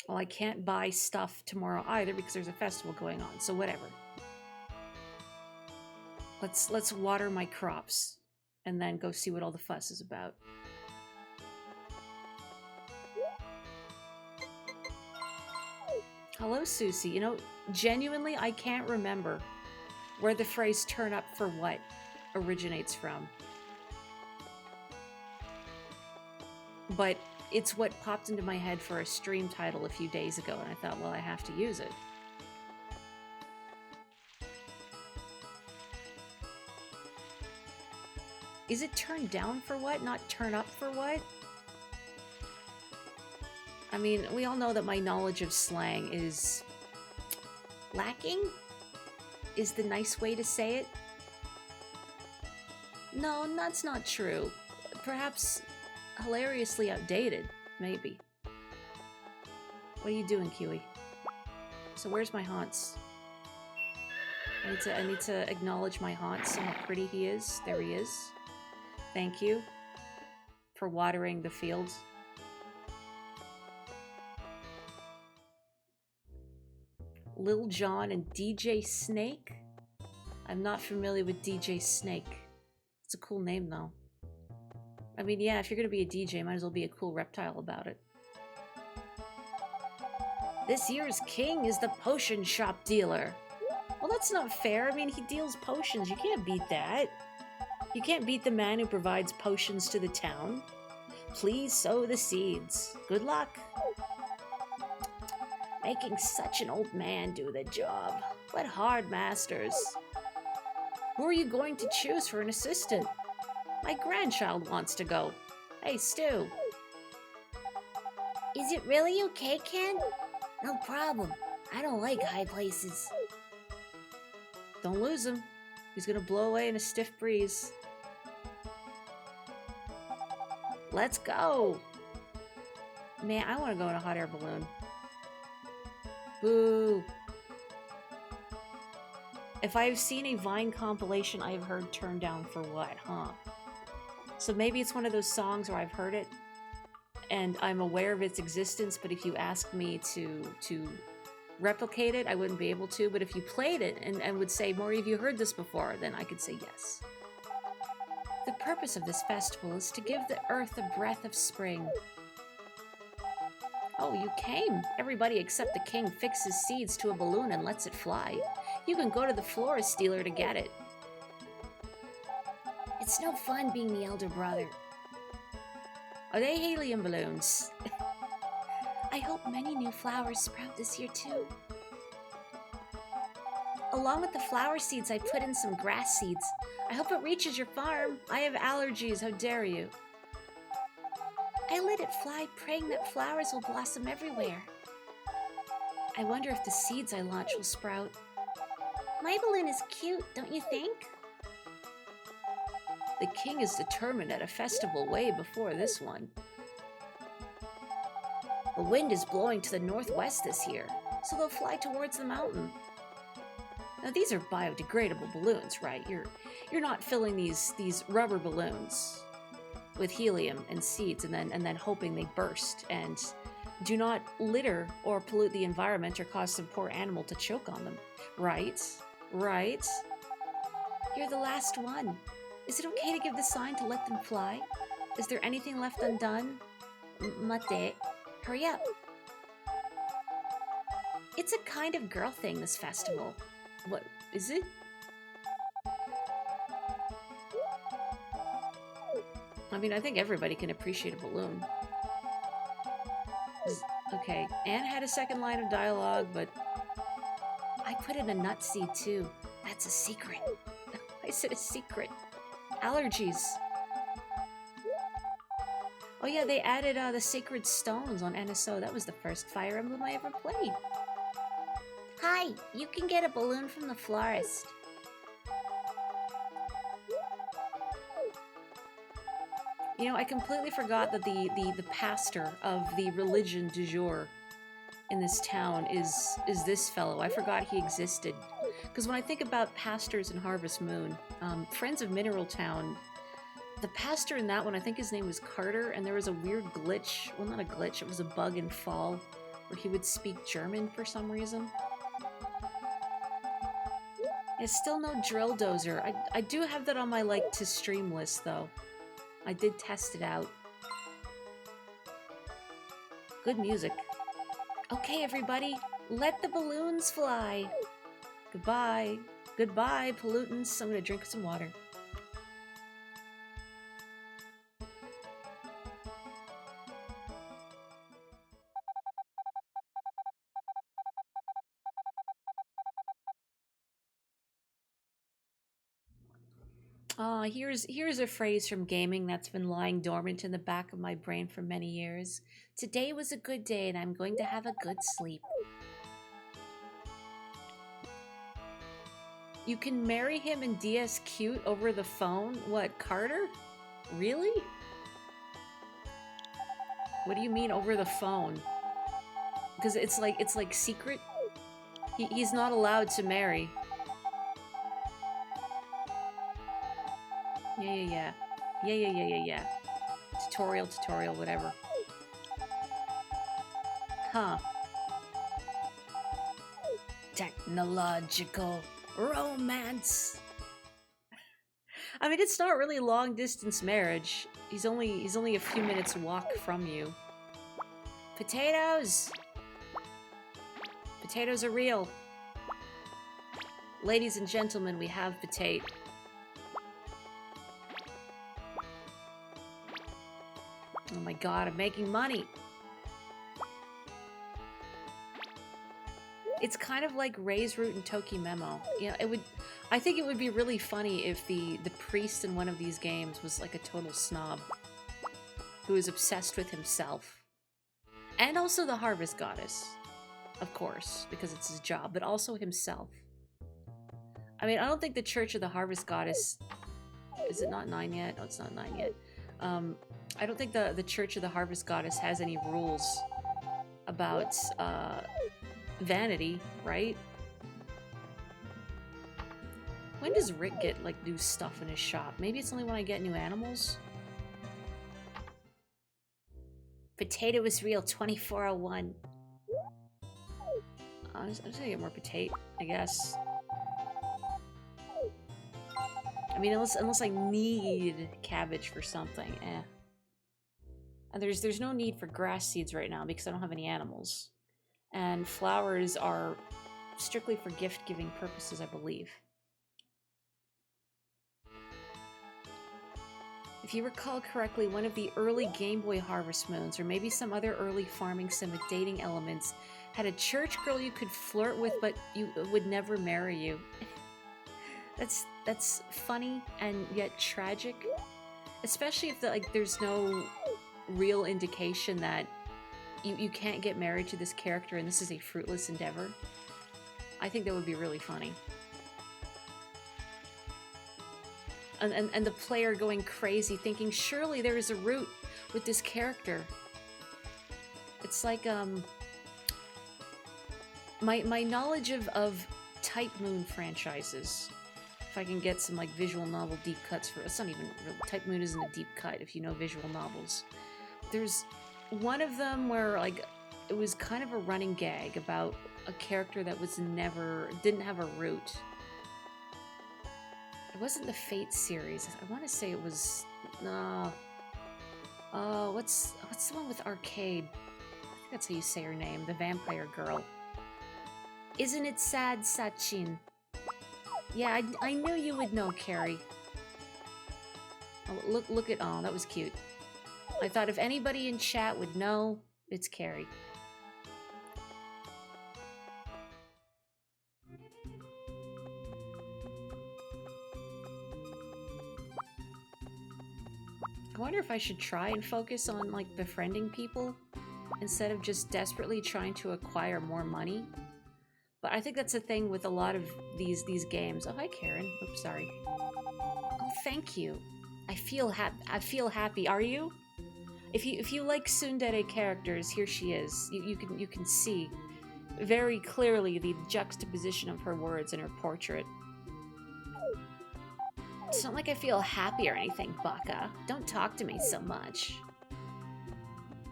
Well, I can't buy stuff tomorrow either because there's a festival going on, so whatever. Let's water my crops and then go see what all the fuss is about. Hello, Susie. You know, genuinely, I can't remember where the phrase "turn up for what" originates from. But it's what popped into my head for a stream title a few days ago, and I thought, well, I have to use it. Is it turn down for what, not turn up for what? I mean, we all know that my knowledge of slang is lacking, is the nice way to say it. No, that's not true. Perhaps hilariously outdated, maybe. What are you doing, Kiwi? So where's my haunts? I need to acknowledge my haunts and how pretty he is. There he is. Thank you for watering the fields. Lil Jon and DJ Snake? I'm not familiar with DJ Snake. It's a cool name, though. I mean, yeah, if you're gonna be a DJ, might as well be a cool reptile about it. This year's king is the potion shop dealer. Well, that's not fair. I mean, he deals potions. You can't beat that. You can't beat the man who provides potions to the town. Please sow the seeds. Good luck. Making such an old man do the job. What hard masters. Who are you going to choose for an assistant? My grandchild wants to go. Hey, Stu. Is it really okay, Ken? No problem. I don't like high places. Don't lose him. He's gonna blow away in a stiff breeze. Let's go! Man, I want to go in a hot air balloon. Boo! If I've seen a Vine compilation, I've heard Turn Down for What, huh? So maybe it's one of those songs where I've heard it, and I'm aware of its existence, but if you ask me to replicate it, I wouldn't be able to. But if you played it and would say, Maury, have you heard this before? Then I could say yes. The purpose of this festival is to give the earth a breath of spring. Oh, you came. Everybody except the king fixes seeds to a balloon and lets it fly. You can go to the florist dealer to get it. It's no fun being the elder brother. Are they helium balloons? I hope many new flowers sprout this year too. Along with the flower seeds, I put in some grass seeds. I hope it reaches your farm. I have allergies, how dare you? I let it fly, praying that flowers will blossom everywhere. I wonder if the seeds I launch will sprout. My balloon is cute, don't you think? The king is determined at a festival way before this one. The wind is blowing to the northwest this year, so they'll fly towards the mountain. Now these are biodegradable balloons, right? You're not filling these rubber balloons with helium and seeds and then hoping they burst and do not litter or pollute the environment or cause some poor animal to choke on them. Right? Right? You're the last one. Is it okay to give the sign to let them fly? Is there anything left undone? Mate, hurry up. It's a kind of girl thing, this festival. What is it? I mean, I think everybody can appreciate a balloon. Okay, Anne had a second line of dialogue, but I put in a nut seed too. That's a secret. I said a secret. Allergies. Oh yeah, they added the sacred stones on NSO. That was the first Fire Emblem I ever played. Hi, you can get a balloon from the florist. You know, I completely forgot that the pastor of the religion du jour in this town is this fellow. I forgot he existed. Because when I think about pastors in Harvest Moon, Friends of Mineral Town, the pastor in that one, I think his name was Carter, and there was a weird glitch. Well, not a glitch, it was a bug in Fall, where he would speak German for some reason. There's still no drill dozer. I do have that on my like to stream list though. I did test it out. Good music. Okay, everybody, let the balloons fly. Goodbye. Goodbye, pollutants. I'm gonna drink some water. Here's a phrase from gaming that's been lying dormant in the back of my brain for many years. Today was a good day and I'm going to have a good sleep. You can marry him in DS Cute over the phone? What, Carter? Really? What do you mean over the phone? Because it's like secret? He's not allowed to marry. Yeah. Tutorial, whatever. Huh. Technological romance. I mean, it's not really long distance marriage. He's only a few minutes walk from you. Potatoes! Potatoes are real. Ladies and gentlemen, we have potato. Oh my god, I'm making money! It's kind of like Ray's Root and Toki Memo. You know, I think it would be really funny if the priest in one of these games was like a total snob who is obsessed with himself. And also the Harvest Goddess, of course, because it's his job, but also himself. I mean, I don't think the Church of the Harvest Goddess... Is it not 9 yet? No, it's not 9 yet. I don't think the Church of the Harvest Goddess has any rules about vanity, right? When does Rick get, like, new stuff in his shop? Maybe it's only when I get new animals? Potato is real, 2401. I'm just gonna get more potato, I guess. I mean, unless I need cabbage for something, eh. And there's no need for grass seeds right now because I don't have any animals. And flowers are strictly for gift-giving purposes, I believe. If you recall correctly, one of the early Game Boy Harvest Moons, or maybe some other early farming sim with dating elements, Had a church girl you could flirt with, but you would never marry you. That's funny and yet tragic, especially if there's no real indication that you can't get married to this character and this is a fruitless endeavor. I think that would be really funny. And the player going crazy thinking surely there is a route with this character. It's like my knowledge of Type Moon franchises, if I can get some like visual novel deep cuts for it's not even real, Type Moon isn't a deep cut if you know visual novels. There's one of them where like it was kind of a running gag about a character that was didn't have a root. It wasn't the Fate series. I want to say it was what's the one with Arcade? I think that's how you say her name, the vampire girl. Isn't it sad, Sachin? Yeah, I knew you would know, Carrie. Oh, look at that was cute. I thought if anybody in chat would know, it's Carrie. I wonder if I should try and focus on like befriending people instead of just desperately trying to acquire more money. But I think that's a thing with a lot of these games. Oh, hi, Karen. Oops, sorry. Oh, thank you. I feel happy. Are you? If you like tsundere characters, here she is. You can see very clearly the juxtaposition of her words in her portrait. It's not like I feel happy or anything, Baka. Don't talk to me so much.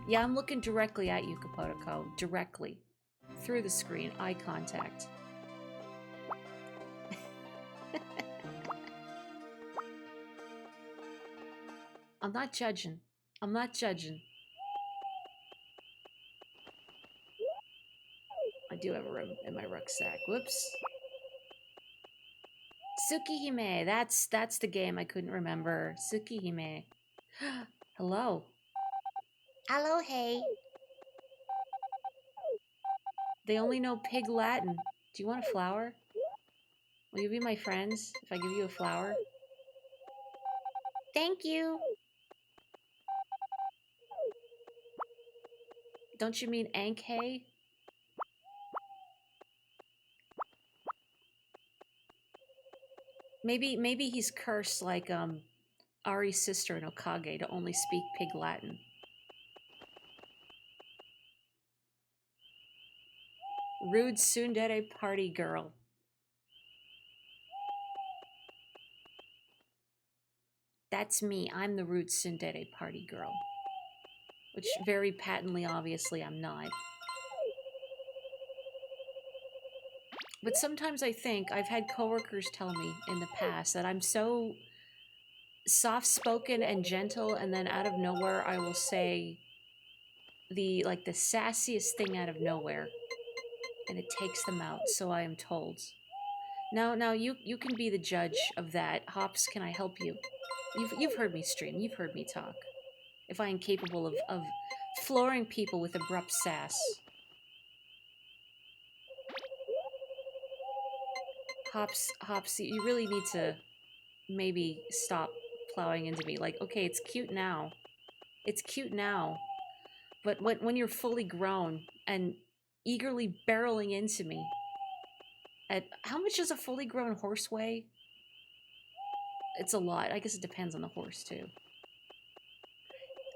Yeah, I'm looking directly at you, Kapotoko. Directly. Through the screen. Eye contact. I'm not judging. I'm not judging. I do have a room in my rucksack. Whoops. Tsukihime. That's the game I couldn't remember. Tsukihime. Hello. Hello, hey. They only know pig Latin. Do you want a flower? Will you be my friends if I give you a flower? Thank you. Don't you mean Ankhe? Maybe he's cursed like Ari's sister in Okage to only speak pig Latin. Rude tsundere party girl. That's me. I'm the rude tsundere party girl. Which very patently, obviously, I'm not. But sometimes I think I've had coworkers tell me in the past that I'm so soft-spoken and gentle, and then out of nowhere I will say the sassiest thing out of nowhere, and it takes them out, so I am told. Now you can be the judge of that. Hops, can I help you? You've heard me stream, you've heard me talk. If I am capable of flooring people with abrupt sass. Hops, you really need to maybe stop plowing into me. Like, okay, it's cute now. It's cute now. But when you're fully grown and eagerly barreling into me at... How much does a fully grown horse weigh? It's a lot. I guess it depends on the horse, too.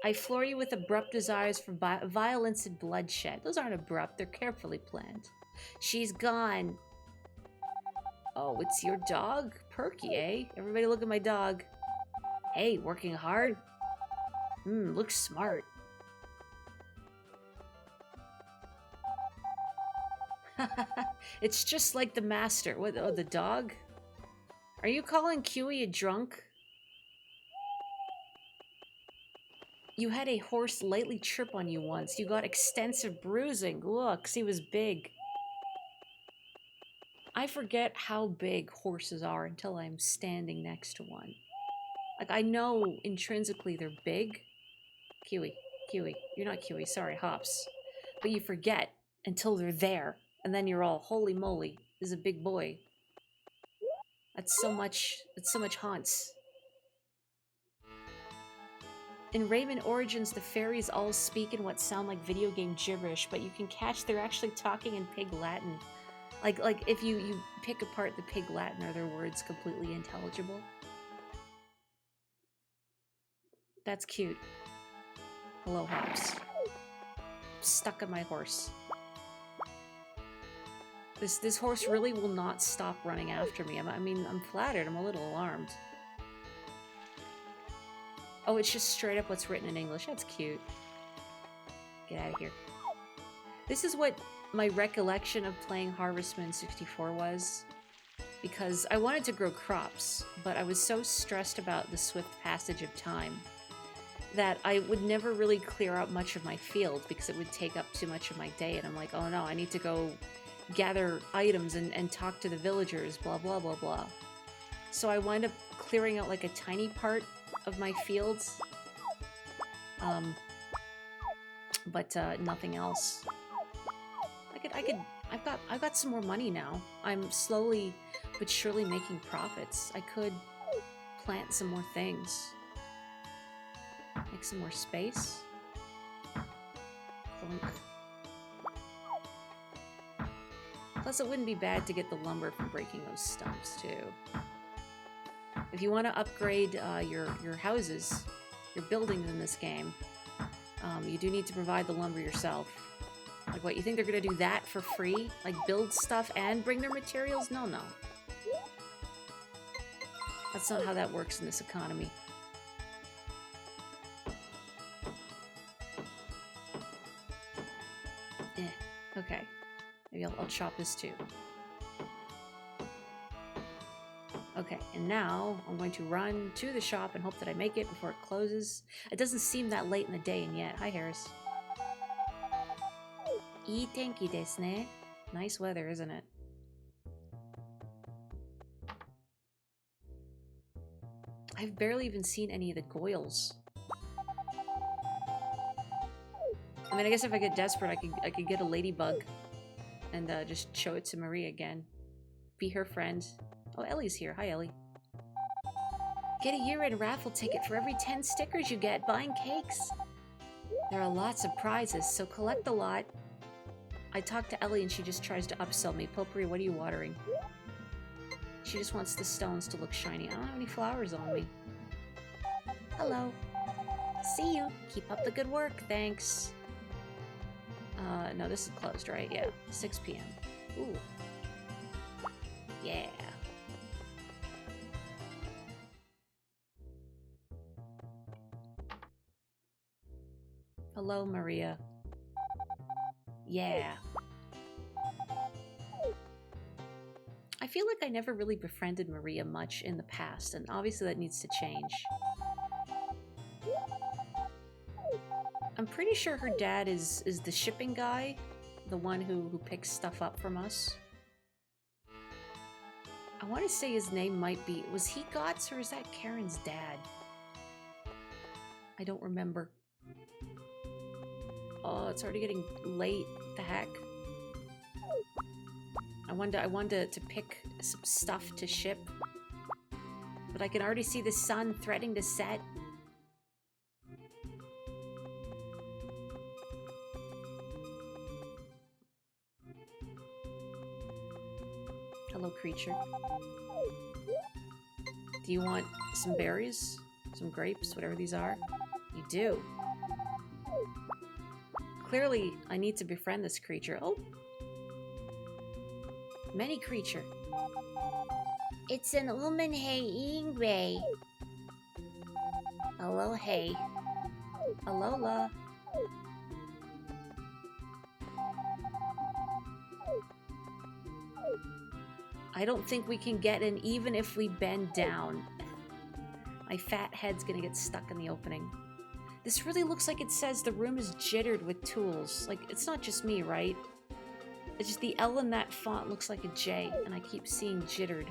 I floor you with abrupt desires for violence and bloodshed. Those aren't abrupt. They're carefully planned. She's gone. Oh, it's your dog? Perky, eh? Everybody look at my dog. Hey, working hard? Looks smart. It's just like the master. What? Oh, the dog? Are you calling Kiwi a drunk? You had a horse lightly trip on you once. You got extensive bruising. Look, 'cause he was big. I forget how big horses are until I'm standing next to one. Like, I know intrinsically they're big. Kiwi. You're not Kiwi, sorry, Hops. But you forget. until they're there. And then you're all, holy moly, this is a big boy. That's so much haunts. In Rayman Origins, the fairies all speak in what sound like video game gibberish, but you can catch they're actually talking in Pig Latin. Like if you pick apart the Pig Latin, are their words completely intelligible? That's cute. Hello, Hops. Stuck on my horse. This horse really will not stop running after me. I mean, I'm flattered. I'm a little alarmed. Oh, it's just straight up what's written in English. That's cute. Get out of here. This is what my recollection of playing Harvest Moon 64 was. Because I wanted to grow crops, but I was so stressed about the swift passage of time that I would never really clear out much of my field because it would take up too much of my day. And I'm like, oh no, I need to go gather items and talk to the villagers, blah, blah, blah, blah. So I wind up clearing out like a tiny part of my fields, but nothing else. I've got some more money now. I'm slowly but surely making profits. I could plant some more things. Make some more space. Clunk. Plus, it wouldn't be bad to get the lumber from breaking those stumps, too. If you want to upgrade your houses, your buildings in this game, you do need to provide the lumber yourself. Like, what, you think they're going to do that for free? Like, build stuff and bring their materials? No, no. That's not how that works in this economy. Okay. Maybe I'll chop this too. Okay, and now I'm going to run to the shop and hope that I make it before it closes. It doesn't seem that late in the day and yet. Hi, Harris. Ii tenki desu ne. Nice weather, isn't it? I've barely even seen any of the Goyles. I mean, I guess if I get desperate, I could get a ladybug and just show it to Marie again. Be her friend. Oh, Ellie's here. Hi, Ellie. Get a year-end raffle ticket for every 10 stickers you get buying cakes. There are lots of prizes, so collect a lot. I talked to Ellie and she just tries to upsell me. Potpourri, what are you watering? She just wants the stones to look shiny. I don't have any flowers on me. Hello. See you. Keep up the good work. Thanks. No, this is closed, right? Yeah. 6 p.m. Ooh. Yeah. Hello, Maria. Yeah. I feel like I never really befriended Maria much in the past, and obviously that needs to change. I'm pretty sure her dad is the shipping guy, the one who picks stuff up from us. I want to say his name might be... Was he Gotts or is that Karen's dad? I don't remember. Oh, it's already getting late. What the heck? I wanted to pick some stuff to ship. But I can already see the sun threatening to set. Hello, creature. Do you want some berries? Some grapes? Whatever these are? You do. Clearly, I need to befriend this creature. Oh! Many creature. It's an Umenhe Ingray. Hello, hey. Alola. I don't think we can get in even if we bend down. My fat head's gonna get stuck in the opening. This really looks like it says the room is jittered with tools. Like, it's not just me, right? It's just the L in that font looks like a J, and I keep seeing jittered.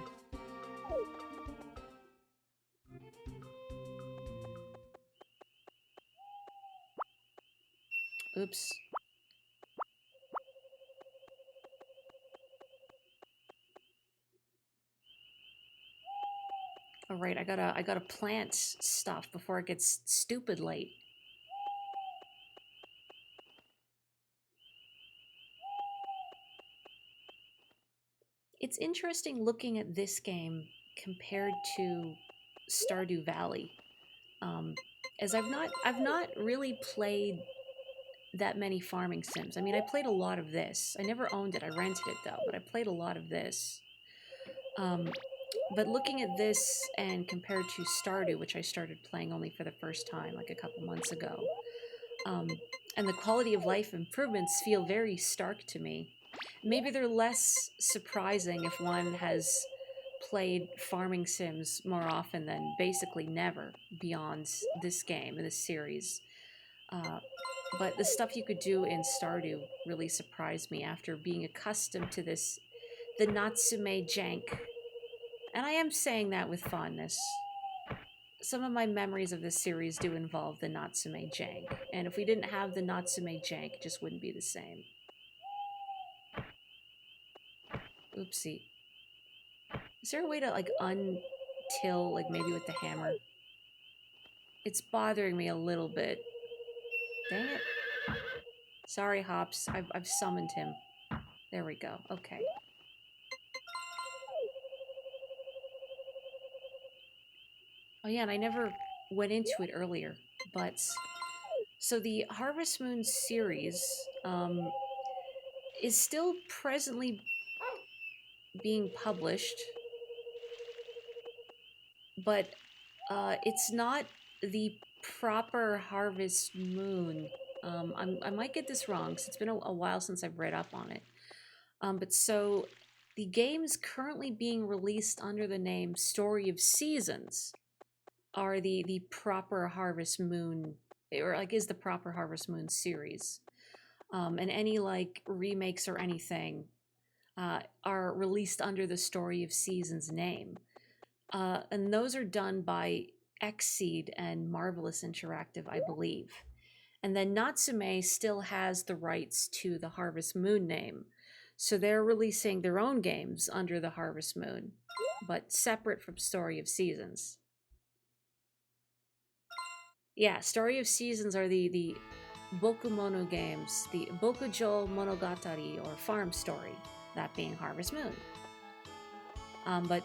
Oops. All right, I gotta plant stuff before it gets stupid late. It's interesting looking at this game compared to Stardew Valley, as I've not really played that many farming sims. I mean, I played a lot of this. I never owned it. I rented it though, but I played a lot of this. But looking at this and compared to Stardew, which I started playing only for the first time like a couple months ago, and the quality of life improvements feel very stark to me. Maybe they're less surprising if one has played farming sims more often than basically never beyond this game and this series. But the stuff you could do in Stardew really surprised me after being accustomed to the Natsume jank. And I am saying that with fondness. Some of my memories of this series do involve the Natsume jank, and if we didn't have the Natsume jank, it just wouldn't be the same. Oopsie. Is there a way to, like, untill, like, maybe with the hammer? It's bothering me a little bit. Dang it. Sorry, Hops. I've summoned him. There we go. Okay. Oh yeah, and I never went into it earlier, but... So the Harvest Moon series is still presently being published, but it's not the proper Harvest Moon. I might get this wrong, because it's been a while since I've read up on it. But so the games currently being released under the name Story of Seasons are the proper Harvest Moon, or like is the proper Harvest Moon series. And any like remakes or anything are released under the Story of Seasons name. And those are done by Xseed and Marvelous Interactive, I believe. And then Natsume still has the rights to the Harvest Moon name. So they're releasing their own games under the Harvest Moon, but separate from Story of Seasons. Yeah, Story of Seasons are the Bokumono games, the Bokujo Monogatari, or Farm Story, that being Harvest Moon. But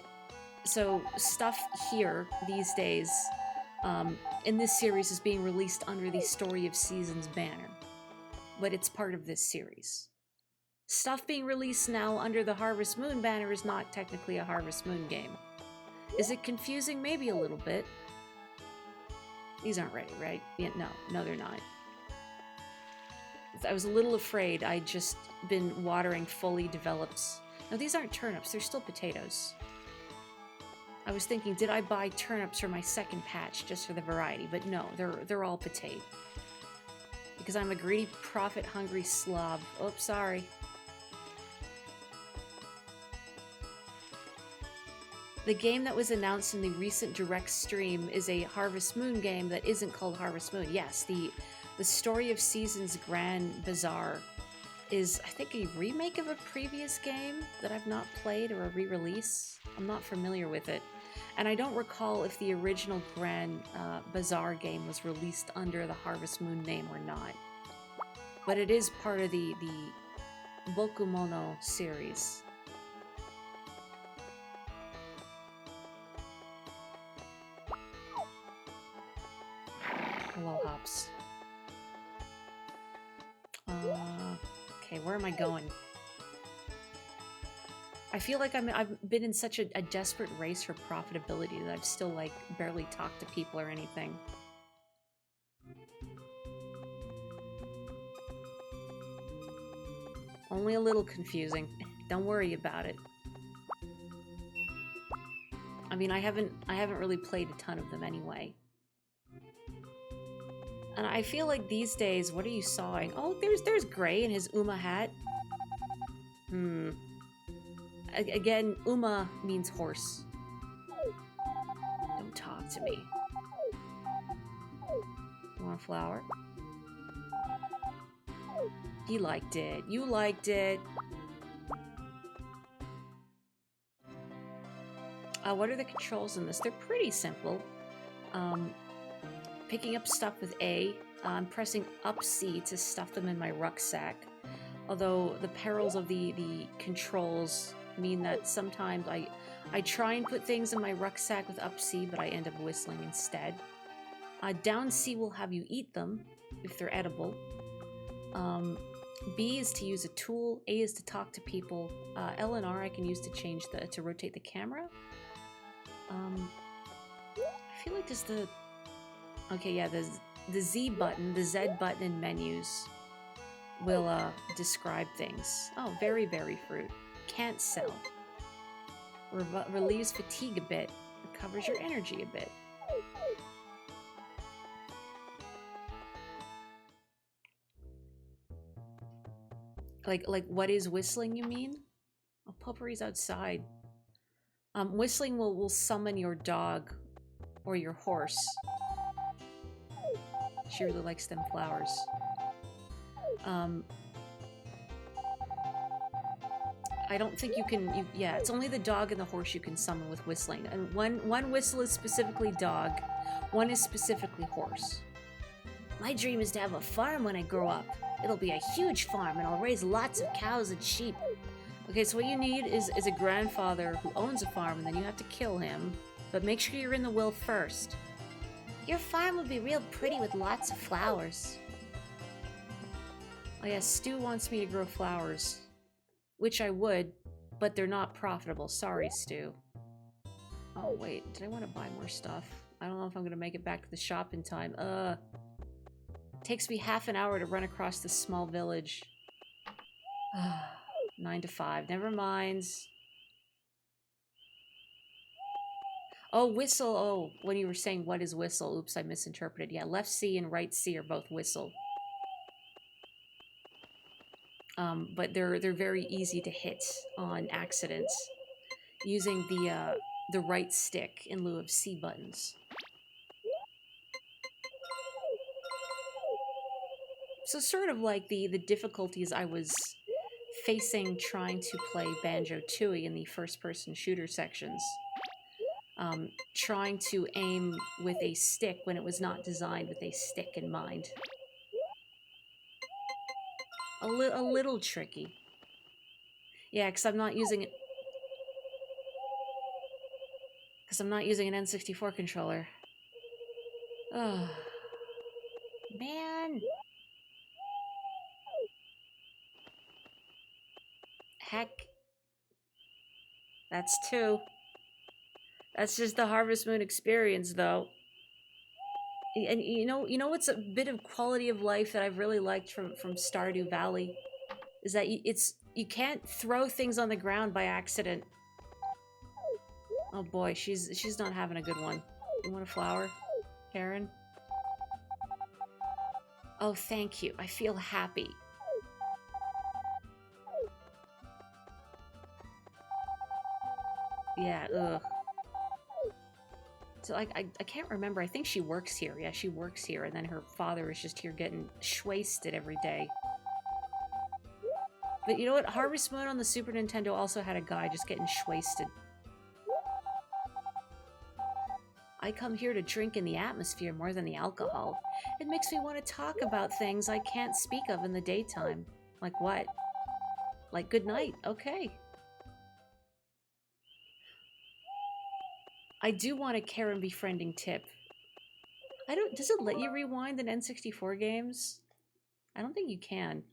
so stuff here these days in this series is being released under the Story of Seasons banner, but it's part of this series. Stuff being released now under the Harvest Moon banner is not technically a Harvest Moon game. Is it confusing? Maybe a little bit. These aren't ready, right? Yeah, no, they're not. I was a little afraid. I'd just been watering fully developed... No, these aren't turnips. They're still potatoes. I was thinking, did I buy turnips for my second patch just for the variety? But no, they're all potato. Because I'm a greedy, profit-hungry slob. Oops, sorry. The game that was announced in the recent direct stream is a Harvest Moon game that isn't called Harvest Moon. Yes, the Story of Seasons Grand Bazaar is, I think, a remake of a previous game that I've not played, or a re-release. I'm not familiar with it. And I don't recall if the original Grand Bazaar game was released under the Harvest Moon name or not. But it is part of the Bokumono series. Hello, Hops. Okay, where am I going? I feel like I've been in such a desperate race for profitability that I've still, like, barely talked to people or anything. Only a little confusing. Don't worry about it. I mean, I haven't really played a ton of them anyway. And I feel like these days, what are you sawing? Oh, there's Gray in his Uma hat. Again, Uma means horse. Don't talk to me. You want a flower? He liked it. You liked it. What are the controls in this? They're pretty simple. Picking up stuff with A. I'm pressing up C to stuff them in my rucksack. Although the perils of the controls mean that sometimes I try and put things in my rucksack with up C, but I end up whistling instead. Down C will have you eat them if they're edible. B is to use a tool. A is to talk to people. L and R I can use to change to rotate the camera. I feel like there's the... Okay, yeah, the Z button, the Z button in menus will describe things. Oh, very fruit. Can't sell. Relieves fatigue a bit. Recovers your energy a bit. Like what is whistling, you mean? Oh, potpourri's outside. Whistling will summon your dog or your horse. She really likes them flowers. I don't think you can... yeah, it's only the dog and the horse you can summon with whistling. And one whistle is specifically dog, one is specifically horse. My dream is to have a farm when I grow up. It'll be a huge farm and I'll raise lots of cows and sheep. Okay, so what you need is a grandfather who owns a farm, and then you have to kill him. But make sure you're in the will first. Your farm would be real pretty with lots of flowers. Oh yeah, Stu wants me to grow flowers. Which I would, but they're not profitable. Sorry, Stu. Oh wait, did I want to buy more stuff? I don't know if I'm gonna make it back to the shop in time. Takes me half an hour to run across this small village. 9 to 5, never mind. Oh, whistle. Oh, when you were saying what is whistle, oops, I misinterpreted. Yeah, left C and right C are both whistle. But they're very easy to hit on accidents using the right stick in lieu of C buttons. So sort of like the difficulties I was facing trying to play Banjo-Tooie in the first-person shooter sections. Trying to aim with a stick when it was not designed with a stick in mind. A little tricky. Yeah, because I'm not using it... Because I'm not using an N64 controller. Ugh. Man! Heck. That's 2. That's just the Harvest Moon experience, though. And you know what's a bit of quality of life that I've really liked from Stardew Valley? Is that you can't throw things on the ground by accident. Oh boy, she's not having a good one. You want a flower, Karen? Oh, thank you. I feel happy. Yeah, ugh. So I can't remember. I think she works here. Yeah, she works here, and then her father is just here getting shwasted every day. But you know what? Harvest Moon on the Super Nintendo also had a guy just getting shwasted. I come here to drink in the atmosphere more than the alcohol. It makes me want to talk about things I can't speak of in the daytime. Like what? Like good night. Okay. I do want a Karen befriending tip. Does it let you rewind in N64 games? I don't think you can.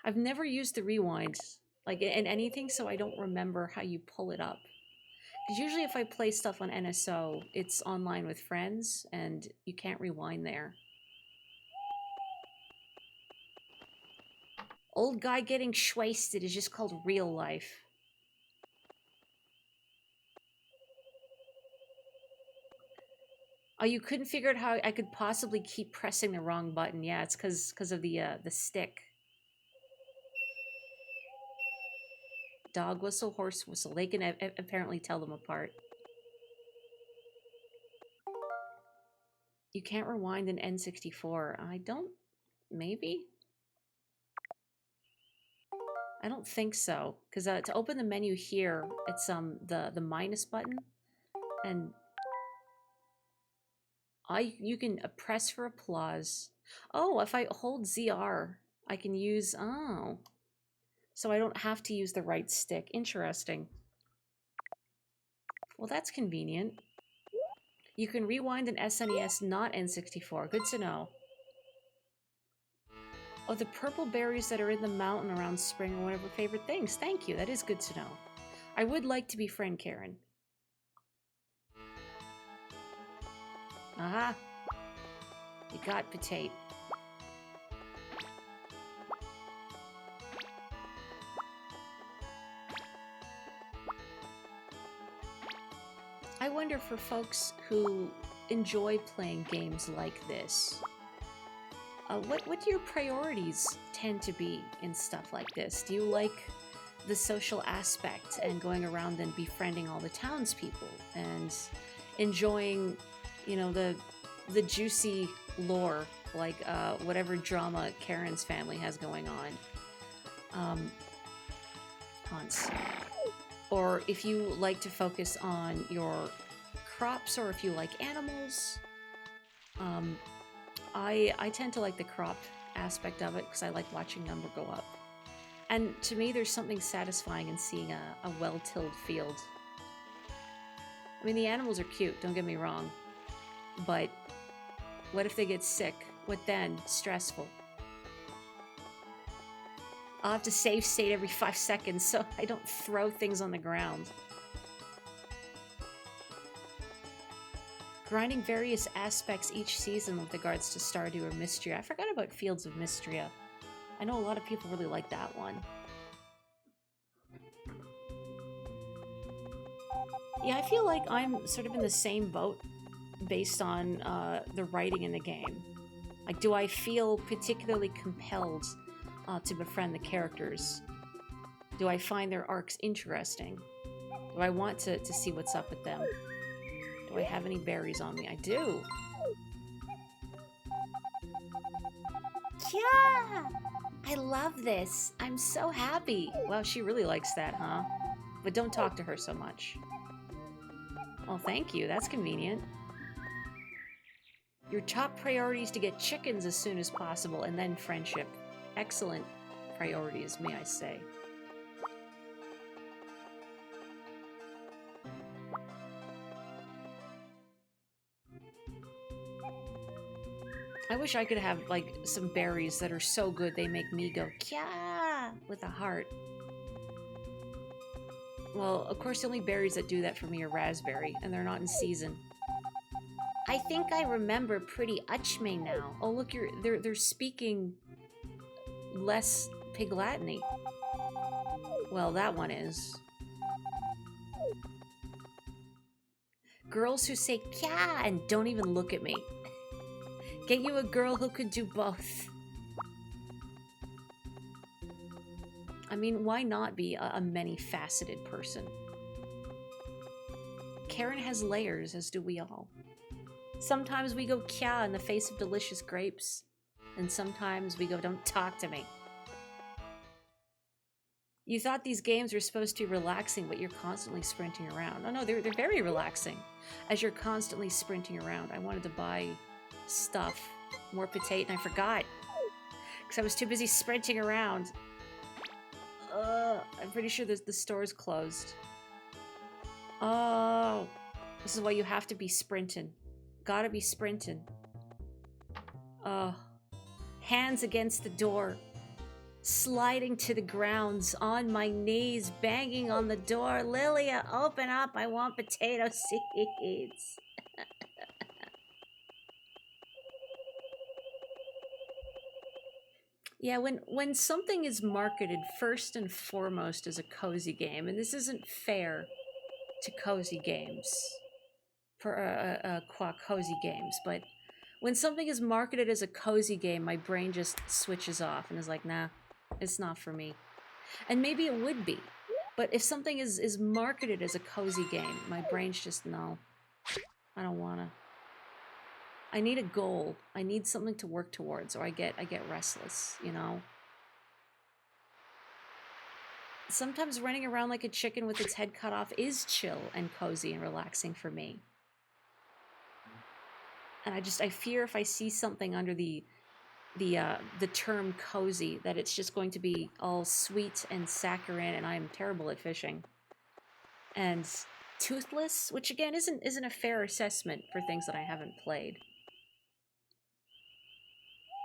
I've never used the rewind, like in anything, so I don't remember how you pull it up. Because usually if I play stuff on NSO, it's online with friends, and you can't rewind there. Old guy getting shwasted is just called real life. Oh, you couldn't figure out how I could possibly keep pressing the wrong button. Yeah, it's because of the stick. Dog whistle, horse whistle. They can apparently tell them apart. You can't rewind an N64. I don't... Maybe? I don't think so. Because to open the menu here, it's the minus button. And you can press for applause. Oh, if I hold ZR, I can use, oh. So I don't have to use the right stick. Interesting. Well, that's convenient. You can rewind an SNES, not N64. Good to know. Oh, the purple berries that are in the mountain around spring are one of her favorite things. Thank you. That is good to know. I would like to befriend Karen. Aha. You got potato. I wonder for folks who enjoy playing games like this, what do your priorities tend to be in stuff like this? Do you like the social aspect and going around and befriending all the townspeople and enjoying, you know, the juicy lore, like whatever drama Karen's family has going on? Hans. Or if you like to focus on your crops, or if you like animals. I tend to like the crop aspect of it because I like watching number go up. And to me, there's something satisfying in seeing a well-tilled field. I mean, the animals are cute, don't get me wrong. But what if they get sick? What then? Stressful. I'll have to save state every 5 seconds so I don't throw things on the ground. Grinding various aspects each season with regards to Stardew or Mystria. I forgot about Fields of Mystria. I know a lot of people really like that one. Yeah, I feel like I'm sort of in the same boat based on the writing in the game. Like, do I feel particularly compelled to befriend the characters? Do I find their arcs interesting? Do I want to see what's up with them? Do I have any berries on me? I do. Yeah! I love this. I'm so happy. Well, she really likes that, huh? But don't talk to her so much. Well, thank you. That's convenient. Your top priority is to get chickens as soon as possible, and then friendship. Excellent priorities, may I say. I wish I could have, like, some berries that are so good they make me go, kya, with a heart. Well, of course, the only berries that do that for me are raspberry, and they're not in season. I think I remember Pretty Uchme now. Oh, look, they're speaking less Pig Latin-y. Well, that one is. Girls who say kya and don't even look at me. Get you a girl who could do both. I mean, why not be a many-faceted person? Karen has layers, as do we all. Sometimes we go kya in the face of delicious grapes, and sometimes we go, don't talk to me. You thought these games were supposed to be relaxing, but you're constantly sprinting around. Oh no, they're very relaxing. As you're constantly sprinting around. I wanted to buy stuff, more potato, and I forgot. Because I was too busy sprinting around. I'm pretty sure the store's closed. Oh, this is why you have to be sprinting. Gotta be sprinting. Hands against the door. Sliding to the grounds, on my knees, banging on the door. Lilia, open up, I want potato seeds. Yeah, when something is marketed first and foremost as a cozy game, and this isn't fair to cozy games, for cozy games, but when something is marketed as a cozy game, my brain just switches off and is like, nah, it's not for me. And maybe it would be, but if something is marketed as a cozy game, my brain's just, no, I don't wanna. I need a goal. I need something to work towards, or I get restless, you know? sometimes running around like a chicken with its head cut off is chill and cozy and relaxing for me. And I fear if I see something under the term cozy that it's just going to be all sweet and saccharine, and I am terrible at fishing. And toothless, which again isn't a fair assessment for things that I haven't played.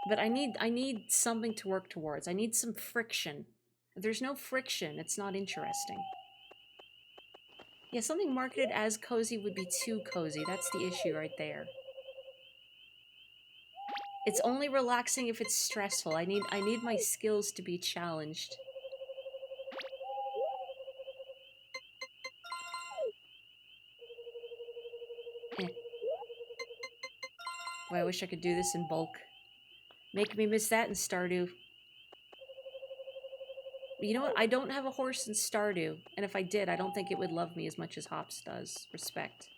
But I need something to work towards. I need some friction. If there's no friction, it's not interesting. Yeah, something marketed as cozy would be too cozy. That's the issue right there. It's only relaxing if it's stressful. I need my skills to be challenged. Eh. Boy, I wish I could do this in bulk. Make me miss that in Stardew. But you know what? I don't have a horse in Stardew, and if I did, I don't think it would love me as much as Hops does. Respect.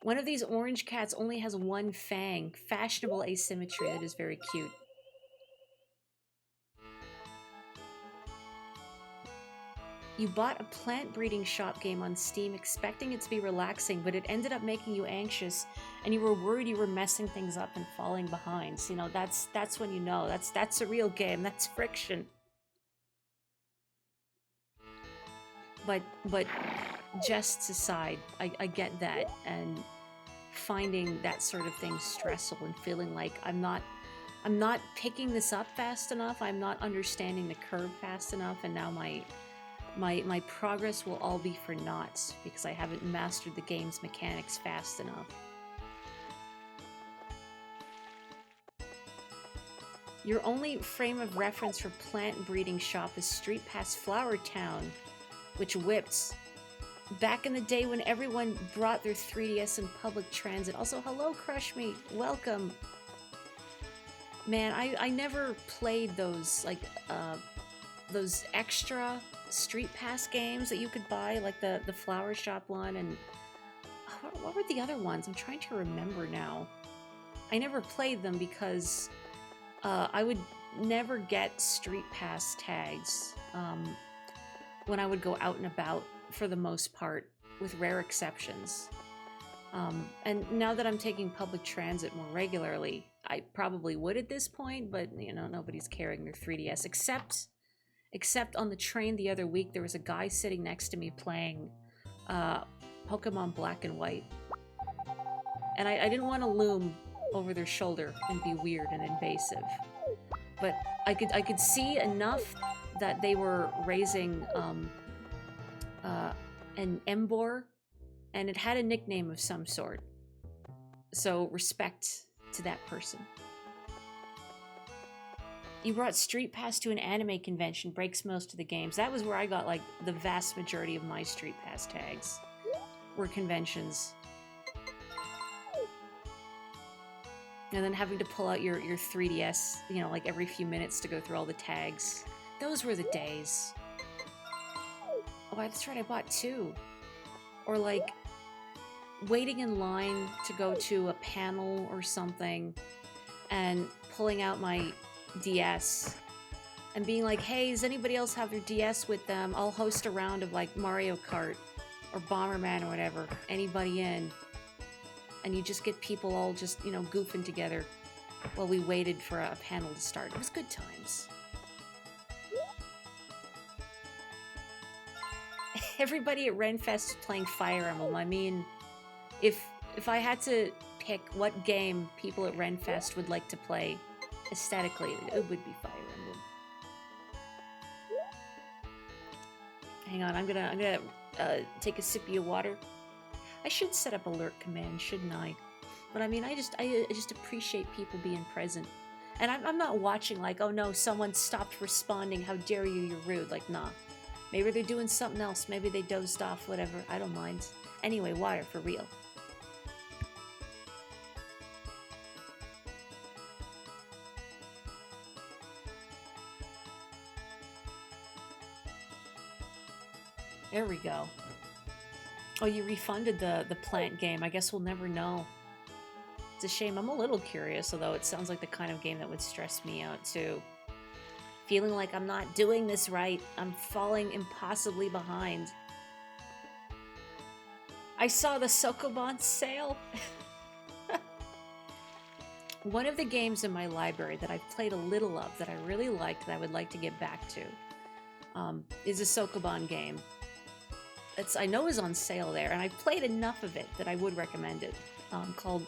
One of these orange cats only has one fang. Fashionable asymmetry. That is very cute. You bought a plant breeding shop game on Steam expecting it to be relaxing, but it ended up making you anxious, and you were worried you were messing things up and falling behind. So, you know, that's when you know. That's a real game. That's friction. But jests aside, I get that, and finding that sort of thing stressful and feeling like I'm not picking this up fast enough, I'm not understanding the curve fast enough, and now my progress will all be for naught because I haven't mastered the game's mechanics fast enough. Your only frame of reference for plant breeding shop is Street Pass Flower Town, which whipped back in the day when everyone brought their 3DS in public transit. Also, hello, Crush Me. Welcome. Man, I never played those, like, those extra Street Pass games that you could buy, like the Flower Shop one, and what were the other ones? I'm trying to remember now. I never played them because I would never get Street Pass tags when I would go out and about, for the most part, with rare exceptions. And now that I'm taking public transit more regularly, I probably would at this point, but, you know, nobody's carrying their 3DS, except on the train the other week, there was a guy sitting next to me playing Pokemon Black and White. And I didn't want to loom over their shoulder and be weird and invasive. But I could see enough that they were raising an Embor, and it had a nickname of some sort. So respect to that person. You brought Street Pass to an anime convention, breaks most of the games. That was where I got, like, the vast majority of my Street Pass tags, were conventions. And then having to pull out your 3DS, you know, like every few minutes to go through all the tags. Those were the days. Oh, that's right, I bought two. Or, like, waiting in line to go to a panel or something and pulling out my DS and being like, hey, does anybody else have their DS with them? I'll host a round of, like, Mario Kart or Bomberman or whatever. Anybody in? And you just get people all just, you know, goofing together while we waited for a panel to start. It was good times. Everybody at Renfest is playing Fire Emblem. I mean, if I had to pick what game people at Renfest would like to play aesthetically, it would be Fire Emblem. Hang on, I'm gonna take a sip of water. I should set up alert command, shouldn't I? But I mean, I just appreciate people being present. And I'm not watching like, oh no, someone stopped responding, how dare you, you're rude. Like, nah. Maybe they're doing something else, maybe they dozed off, whatever, I don't mind. Anyway, water, for real. There we go. Oh, you refunded the plant game. I guess we'll never know. It's a shame. I'm a little curious, although it sounds like the kind of game that would stress me out, too. feeling like I'm not doing this right. I'm falling impossibly behind. I saw the Sokoban sale. One of the games in my library that I've played a little of that I really liked that I would like to get back to is a Sokoban game. I know is on sale there, and I've played enough of it that I would recommend it, called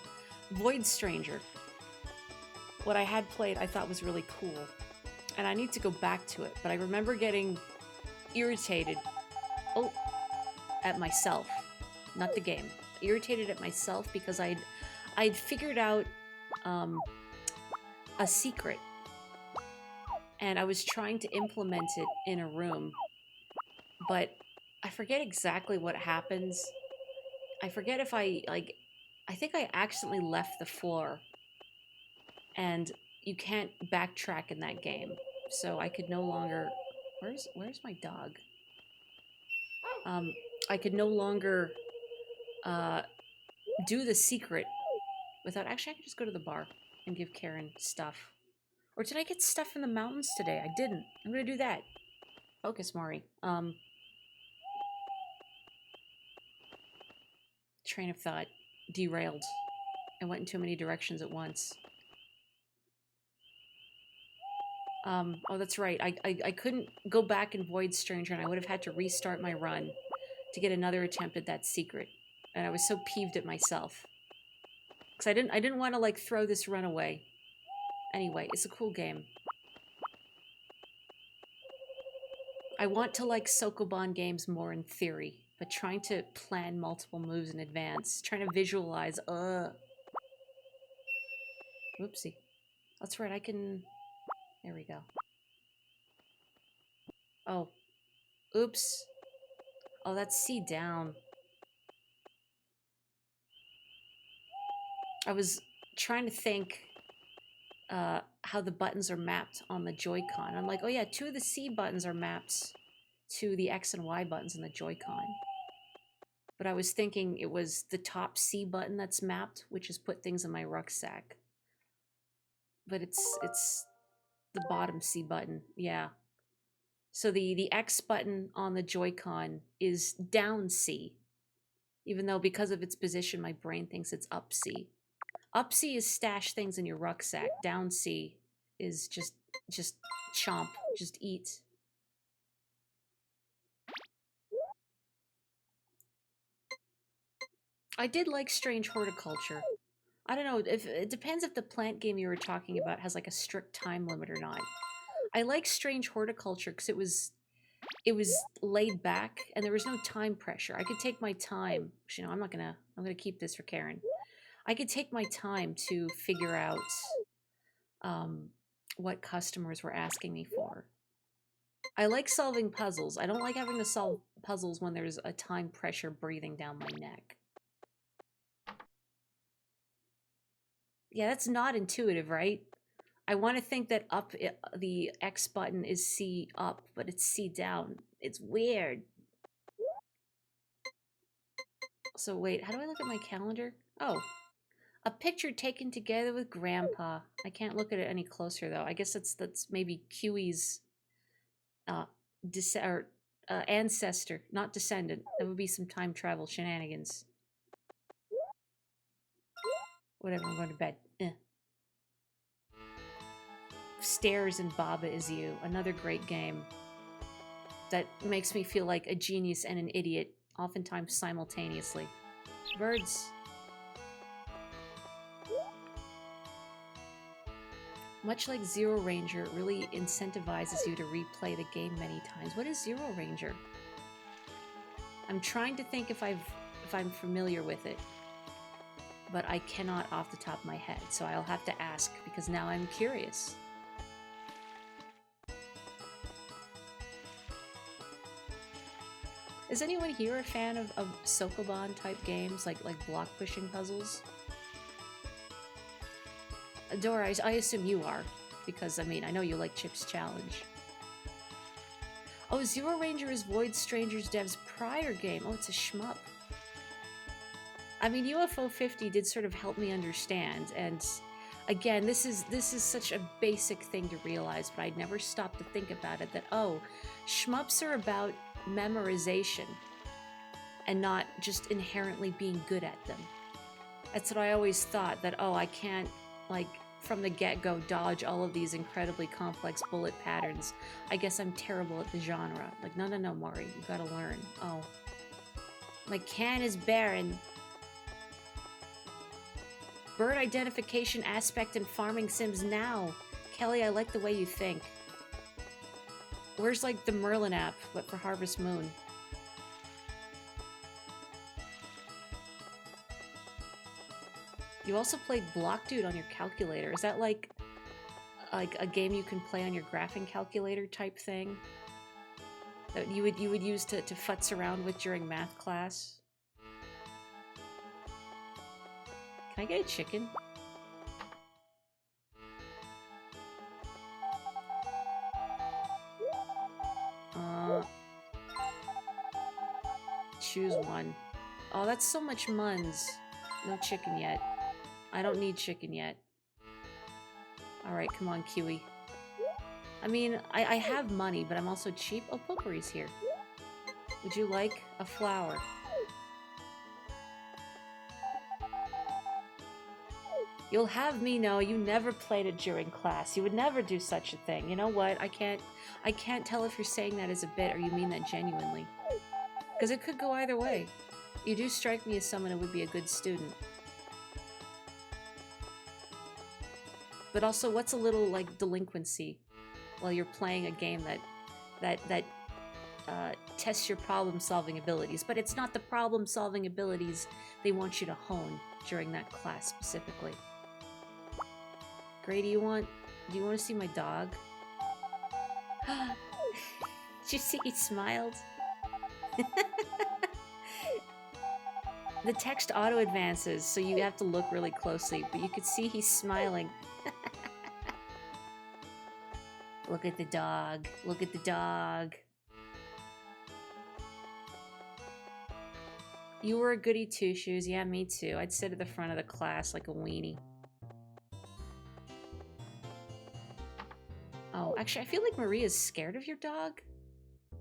Void Stranger. What I had played I thought was really cool, and I need to go back to it, but I remember getting irritated at myself, not the game. Irritated at myself because I'd figured out a secret, and I was trying to implement it in a room, but I forget exactly what happens. I forget if I think I accidentally left the floor, and you can't backtrack in that game. So I could no longer... Where's my dog? I could no longer do the secret without... Actually, I could just go to the bar and give Karen stuff. Or did I get stuff from the mountains today? I didn't. I'm gonna do that. Focus, Maury. Train of thought derailed. I went in too many directions at once. Oh, that's right. I couldn't go back in Void Stranger, and I would have had to restart my run to get another attempt at that secret. And I was so peeved at myself. Because I didn't want to, like, throw this run away. Anyway, it's a cool game. I want to like Sokoban games more in theory, but trying to plan multiple moves in advance, trying to visualize, Whoopsie. That's right, I can... There we go. Oh. Oops. Oh, that's C down. I was trying to think how the buttons are mapped on the Joy-Con. I'm like, oh yeah, 2 of the C buttons are mapped to the X and Y buttons in the Joy-Con. But I was thinking it was the top C button that's mapped, which is put things in my rucksack. But it's the bottom C button, yeah. So the X button on the Joy-Con is down C, even though because of its position, my brain thinks it's up C. Up C is stash things in your rucksack. Down C is just chomp, just eat. I did like Strange Horticulture. I don't know, if it depends if the plant game you were talking about has like a strict time limit or not. I like Strange Horticulture because it was laid back and there was no time pressure. I could take my time. You know, I'm gonna keep this for Karen. I could take my time to figure out what customers were asking me for. I like solving puzzles. I don't like having to solve puzzles when there's a time pressure breathing down my neck. Yeah, that's not intuitive, right? I want to think that up, the X button is C up, but it's C down. It's weird. So wait, how do I look at my calendar? Oh, a picture taken together with Grandpa. I can't look at it any closer though. I guess that's maybe Kiwi's ancestor, not descendant. That would be some time travel shenanigans. Whatever, I'm going to bed. Stairs and Baba Is You, another great game that makes me feel like a genius and an idiot, oftentimes simultaneously. Birds. Much like Zero Ranger, it really incentivizes you to replay the game many times. What is Zero Ranger? I'm trying to think if I'm familiar with it, but I cannot off the top of my head, so I'll have to ask because now I'm curious. Is anyone here a fan of Sokoban type games, like block pushing puzzles? Dora, I assume you are, because I mean, I know you like Chip's Challenge. Oh, Zero Ranger is Void Stranger's dev's prior game. Oh, it's a shmup. I mean, UFO 50 did sort of help me understand, and Again, this is such a basic thing to realize, but I'd never stopped to think about it, that, oh, shmups are about memorization and not just inherently being good at them. That's what I always thought, that, oh, I can't, like, from the get-go dodge all of these incredibly complex bullet patterns. I guess I'm terrible at the genre. Like, no, no, no, Mari, you gotta learn. Oh. My can is barren. Bird identification aspect in farming sims now. Kelly, I like the way you think. Where's, like, the Merlin app, but for Harvest Moon? You also played Block Dude on your calculator. Is that like a game you can play on your graphing calculator type thing that you would use to futz around with during math class? Can I get a chicken? Choose one. Oh, that's so much muns. No chicken yet. I don't need chicken yet. Alright, come on, Kiwi. I mean, I have money, but I'm also cheap. Oh, Potpourri's here. Would you like a flower? You'll have me know you never played it during class. You would never do such a thing. You know what? I can't tell if you're saying that as a bit or you mean that genuinely. Because it could go either way. You do strike me as someone who would be a good student. But also, what's a little, like, delinquency while you're playing a game that tests your problem-solving abilities? But it's not the problem-solving abilities they want you to hone during that class specifically. Gray, do you want to see my dog? Did you see he smiled? The text auto-advances, so you have to look really closely, but you could see he's smiling. Look at the dog. Look at the dog. You were a goody two-shoes. Yeah, me too. I'd sit at the front of the class like a weenie. Oh, actually, I feel like Maria's scared of your dog.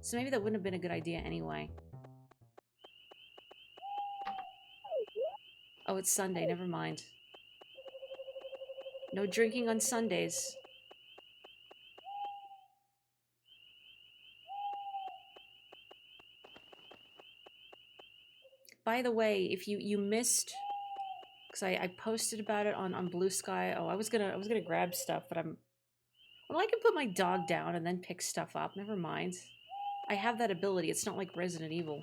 So maybe that wouldn't have been a good idea anyway. Oh, it's Sunday. Never mind. No drinking on Sundays. By the way, if you missed, because I posted about it on Blue Sky. Oh, I was gonna grab stuff, but well, I can put my dog down and then pick stuff up. Never mind. I have that ability. It's not like Resident Evil,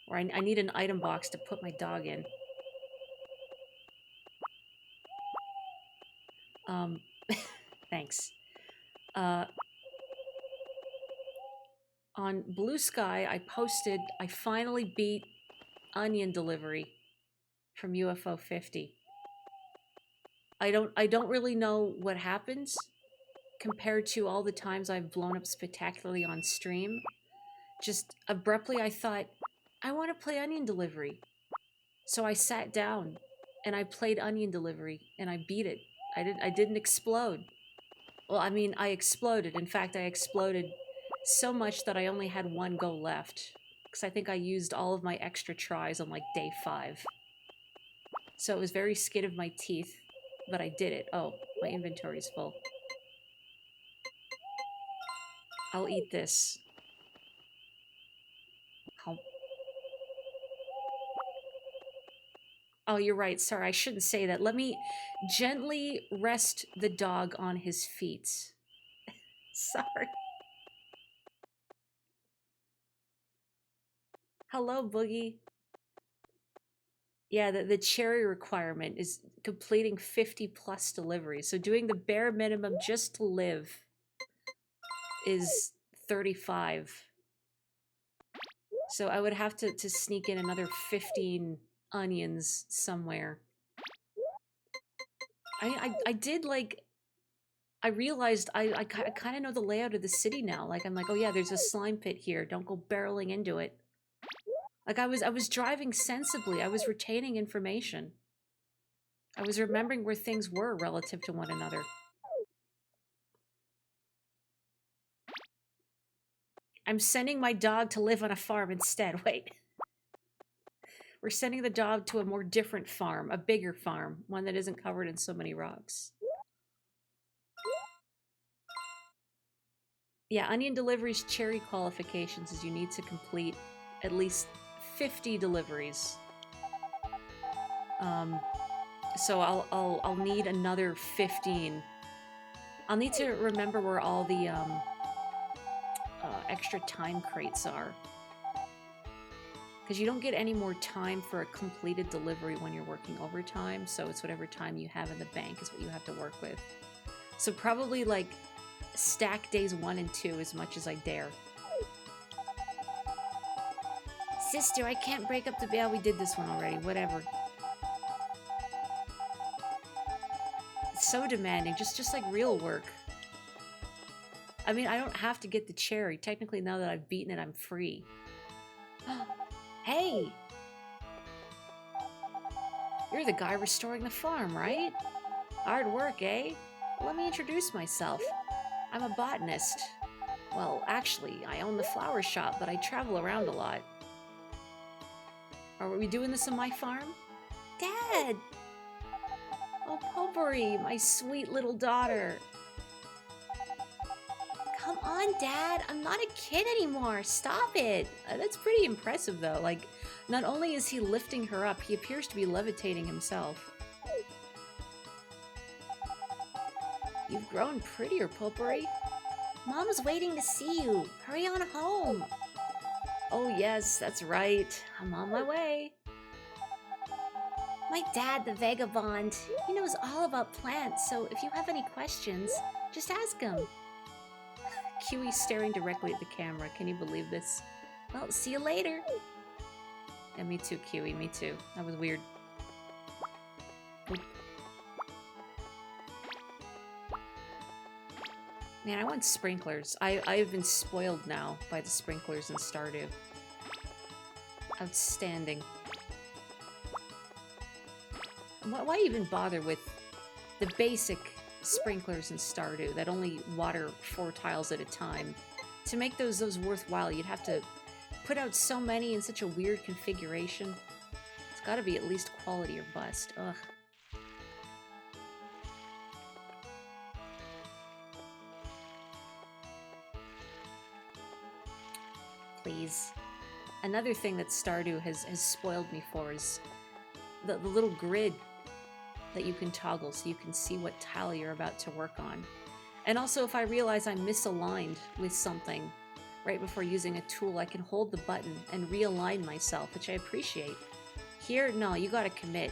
where I need an item box to put my dog in. Thanks. On Blue Sky, I posted I finally beat Onion Delivery from UFO 50. I don't really know what happens compared to all the times I've blown up spectacularly on stream. Just abruptly I thought, I want to play Onion Delivery. So I sat down and I played Onion Delivery and I beat it. I didn't explode. Well, I mean, I exploded. In fact, I exploded so much that I only had one go left. Because I think I used all of my extra tries on like day 5. So it was very skin of my teeth, but I did it. Oh, my inventory's full. I'll eat this. Oh, you're right. Sorry, I shouldn't say that. Let me gently rest the dog on his feet. Sorry. Hello, Boogie. Yeah, the cherry requirement is completing 50 plus deliveries. So doing the bare minimum just to live is 35. So I would have to sneak in another 15 onions somewhere. I did, like, I realized I kind of know the layout of the city now. Like, I'm like, oh yeah, there's a slime pit here. Don't go barreling into it. Like, I was driving sensibly. I was retaining information. I was remembering where things were relative to one another. I'm sending my dog to live on a farm instead. Wait. We're sending the dog to a more different farm, a bigger farm, one that isn't covered in so many rocks. Yeah, onion deliveries cherry qualifications is you need to complete at least 50 deliveries. So I'll need another 15. I'll need to remember where all the extra time crates are. Because you don't get any more time for a completed delivery when you're working overtime, so it's whatever time you have in the bank is what you have to work with. So probably, like, stack days 1 and 2 as much as I dare. Sister, I can't break up the Yeah, we did this one already, whatever. It's so demanding, just like real work. I mean, I don't have to get the cherry. Technically, now that I've beaten it, I'm free. Hey! You're the guy restoring the farm, right? Hard work, eh? Let me introduce myself. I'm a botanist. Well, actually, I own the flower shop, but I travel around a lot. Are we doing this on my farm? Dad! Oh, Potpourri, my sweet little daughter. Come on, Dad. I'm not a kid anymore. Stop it. That's pretty impressive, though. Like, not only is he lifting her up, he appears to be levitating himself. You've grown prettier, Potpourri. Mom's waiting to see you. Hurry on home. Oh, yes, that's right. I'm on my way. My dad, the vagabond, he knows all about plants, so if you have any questions, just ask him. Kiwi's staring directly at the camera. Can you believe this? Well, see you later. Yeah, me too, Kiwi, me too. That was weird. Oop. Man, I want sprinklers. I've been spoiled now by the sprinklers in Stardew. Outstanding. Why even bother with the basic sprinklers in Stardew that only water 4 tiles at a time? To make those worthwhile, you'd have to put out so many in such a weird configuration. It's gotta be at least quality or bust. Ugh. Please. Another thing that Stardew has spoiled me for is the little grid that you can toggle so you can see what tile you're about to work on. And also, if I realize I'm misaligned with something right before using a tool, I can hold the button and realign myself, which I appreciate. Here, no, you gotta commit.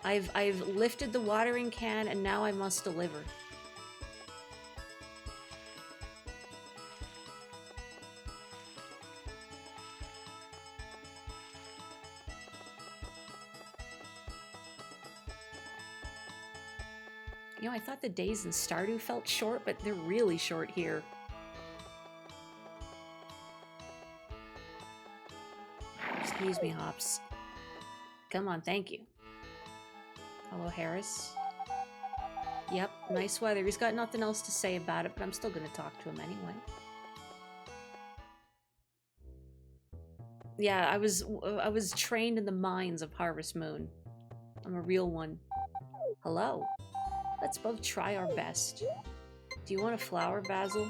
I've lifted the watering can and now I must deliver. You know, I thought the days in Stardew felt short, but they're really short here. Excuse me, Hops. Come on, thank you. Hello, Harris. Yep, nice weather. He's got nothing else to say about it, but I'm still gonna talk to him anyway. Yeah, I was trained in the mines of Harvest Moon. I'm a real one. Hello. Let's both try our best. Do you want a flower, Basil?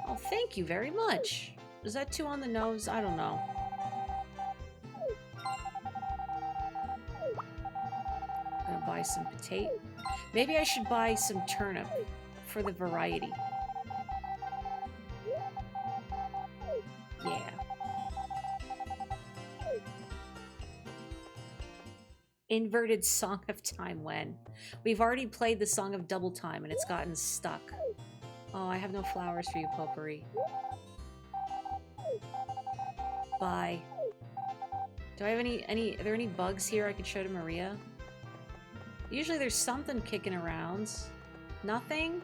Oh, thank you very much. Is that too on the nose? I don't know. I'm gonna buy some potato. Maybe I should buy some turnip for the variety. Yeah. Inverted Song of Time when? We've already played the Song of Double Time and it's gotten stuck. Oh, I have no flowers for you, Potpourri. Bye. Do I have are there any bugs here I could show to Maria? Usually there's something kicking around. Nothing?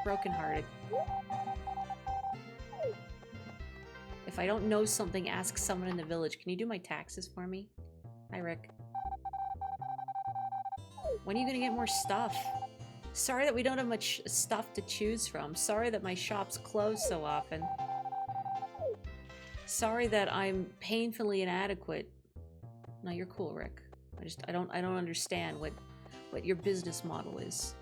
Brokenhearted. If I don't know something, ask someone in the village. Can you do my taxes for me? Hi, Rick. When are you gonna get more stuff? Sorry that we don't have much stuff to choose from. Sorry that my shop's closed so often. Sorry that I'm painfully inadequate. No, you're cool, Rick. I don't understand what your business model is.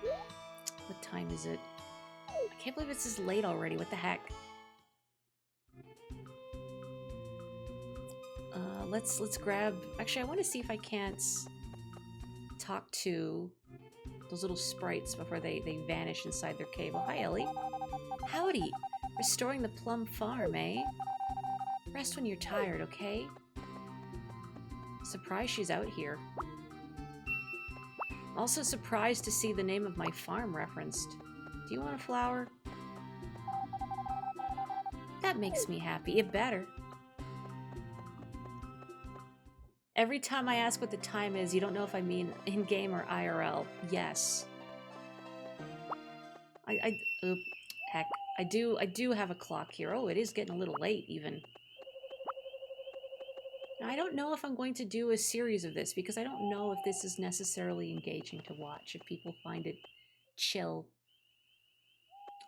What time is it? I can't believe it's this late already. What the heck? Let's grab... Actually, I want to see if I can't talk to those little sprites before they vanish inside their cave. Oh, hi, Ellie. Howdy. Restoring the plum farm, eh? Rest when you're tired, okay? Surprised she's out here. Also surprised to see the name of my farm referenced. Do you want a flower? That makes me happy. It better. Every time I ask what the time is, you don't know if I mean in-game or IRL. Yes. Heck. I do have a clock here. Oh, it is getting a little late, even. Now, I don't know if I'm going to do a series of this, because I don't know if this is necessarily engaging to watch, if people find it chill.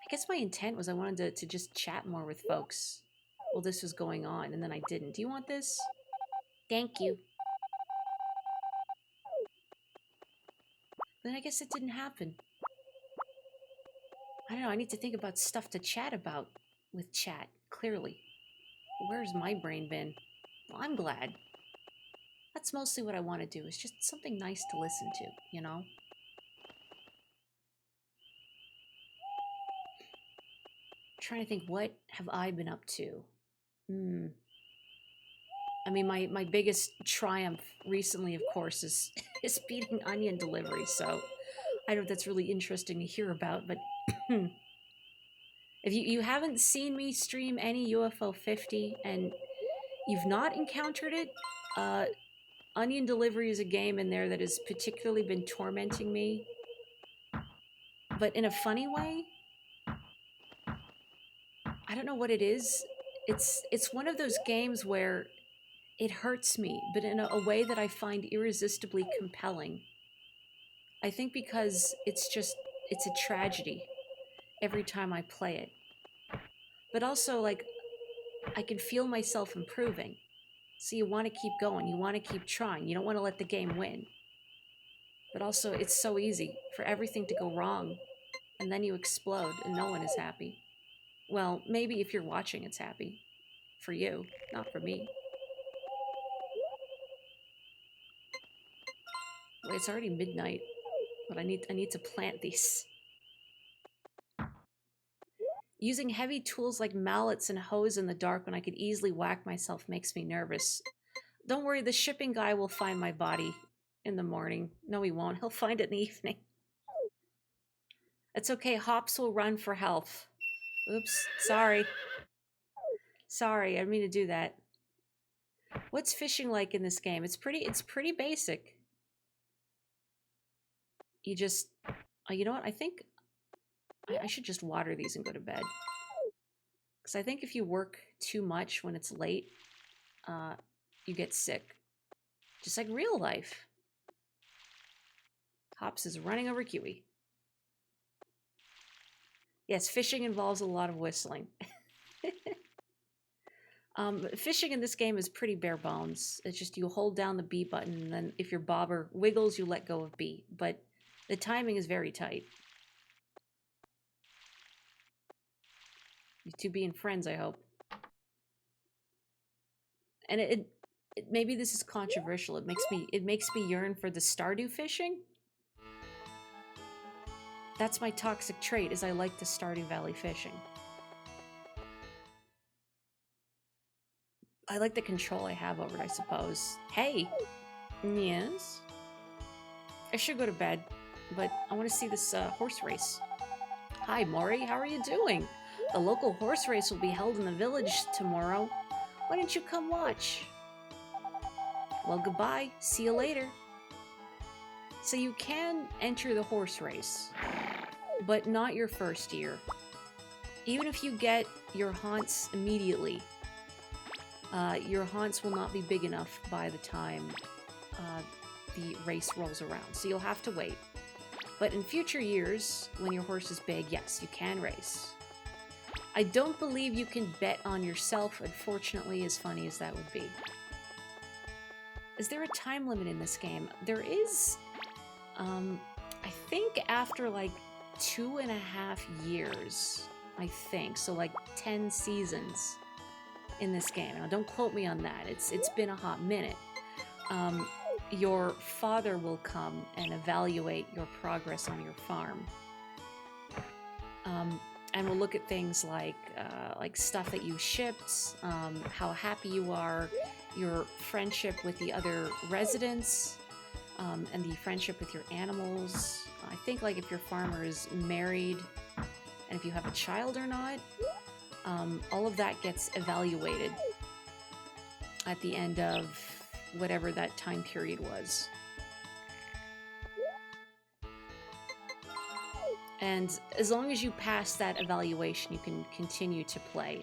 I guess my intent was I wanted to just chat more with folks while this was going on, and then I didn't. Do you want this? Thank you. Then I guess it didn't happen. I don't know, I need to think about stuff to chat about with chat, clearly. Where's my brain been? Well, I'm glad. That's mostly what I want to do, is just something nice to listen to, you know? Trying to think, what have I been up to? I mean, my biggest triumph recently, of course, is beating onion delivery, so I don't know if that's really interesting to hear about, but if you haven't seen me stream any UFO 50 and you've not encountered it, onion delivery is a game in there that has particularly been tormenting me, but in a funny way. I don't know what it is. It's one of those games where it hurts me, but in a way that I find irresistibly compelling. I think because it's a tragedy every time I play it. But also, like, I can feel myself improving. So you want to keep going, you want to keep trying, you don't want to let the game win. But also, it's so easy for everything to go wrong, and then you explode and no one is happy. Well, maybe if you're watching, it's happy. For you, not for me. Wait, it's already midnight, but I need to plant these. Using heavy tools like mallets and hoes in the dark when I could easily whack myself makes me nervous. Don't worry, the shipping guy will find my body in the morning. No, he won't. He'll find it in the evening. It's okay, Hops will run for health. Oops, sorry. Sorry, I didn't mean to do that. What's fishing like in this game? It's pretty basic. You just... you know what? I think I should just water these and go to bed. Because I think if you work too much when it's late, you get sick. Just like real life. Hops is running over Kiwi. Yes, fishing involves a lot of whistling. Fishing in this game is pretty bare bones. It's just you hold down the B button, and then if your bobber wiggles, you let go of B. But the timing is very tight. You two being friends, I hope. And it maybe this is controversial. It makes me yearn for the Stardew fishing. That's my toxic trait, is I like the Stardew Valley fishing. I like the control I have over it, I suppose. Hey! Yes? I should go to bed, but I want to see this horse race. Hi, Maury, how are you doing? The local horse race will be held in the village tomorrow. Why don't you come watch? Well, goodbye. See you later. So you can enter the horse race, but not your first year. Even if you get your haunts immediately, Your haunts will not be big enough by the time the race rolls around, so you'll have to wait. But in future years, when your horse is big, yes, you can race. I don't believe you can bet on yourself, unfortunately, as funny as that would be. Is there a time limit in this game? There is, I think after like 2.5 years, I think. So like 10 seasons in this game. Now don't quote me on that. It's been a hot minute. Your father will come and evaluate your progress on your farm. And we'll look at things like stuff that you shipped, how happy you are, your friendship with the other residents, and the friendship with your animals. I think like if your farmer is married and if you have a child or not, all of that gets evaluated at the end of whatever that time period was. And as long as you pass that evaluation, you can continue to play.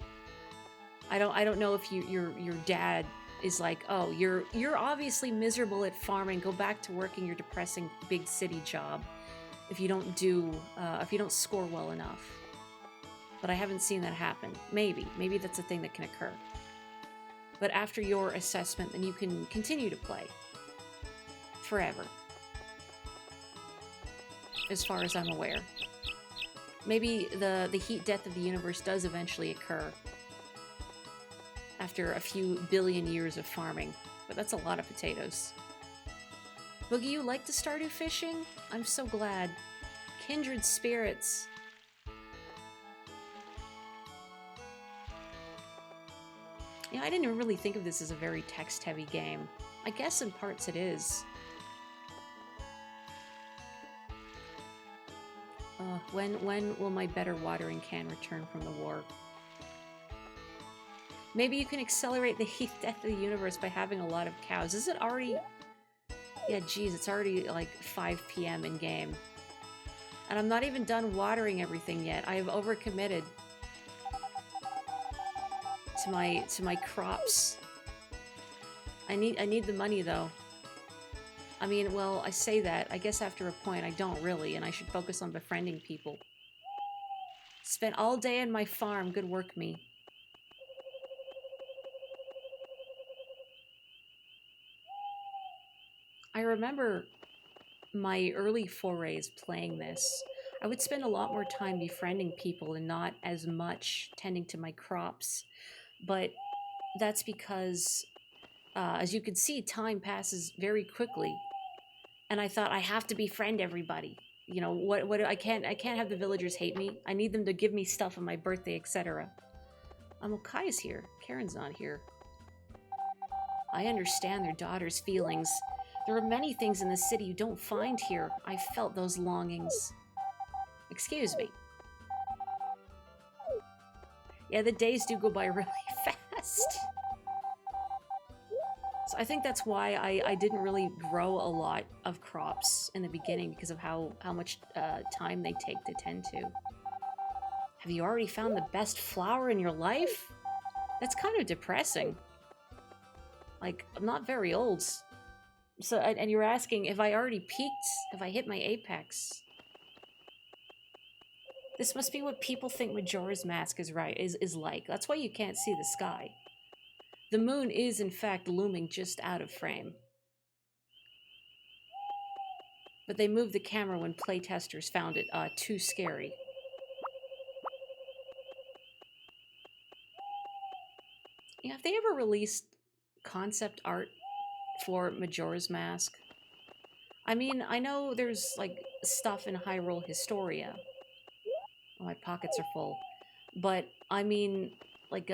I don't know if your dad is like, oh, you're obviously miserable at farming. Go back to working your depressing big city job if you don't score well enough. But I haven't seen that happen. Maybe that's a thing that can occur. But after your assessment, then you can continue to play forever, as far as I'm aware. Maybe the heat death of the universe does eventually occur after a few billion years of farming, but that's a lot of potatoes. Boogie, you like the Stardew fishing? I'm so glad. Kindred spirits. Yeah, I didn't even really think of this as a very text-heavy game. I guess in parts it is. When will my better watering can return from the war? Maybe you can accelerate the heat death of the universe by having a lot of cows. Is it already... Yeah, geez, it's already like 5 p.m. in game. And I'm not even done watering everything yet. I have overcommitted to my crops. I need the money though. I mean, well, I say that. I guess after a point I don't really, and I should focus on befriending people. Spent all day on my farm. Good work, me. I remember my early forays playing this. I would spend a lot more time befriending people and not as much tending to my crops. But that's because, as you can see, time passes very quickly. And I thought, I have to befriend everybody. You know, what I can't have the villagers hate me. I need them to give me stuff on my birthday, etc. Kai's here. Karen's not here. I understand their daughter's feelings. There are many things in the city you don't find here. I felt those longings. Excuse me. Yeah, the days do go by really fast. So I think that's why I didn't really grow a lot of crops in the beginning, because of how much time they take to tend to. Have you already found the best flower in your life? That's kind of depressing. Like, I'm not very old. So, and you're asking, have I already peaked? Have I hit my apex? This must be what people think Majora's Mask is like. That's why you can't see the sky. The moon is, in fact, looming just out of frame. But they moved the camera when playtesters found it too scary. Yeah, have they ever released concept art for Majora's Mask? I mean, I know there's, like, stuff in Hyrule Historia. Oh, my pockets are full. But, I mean, like,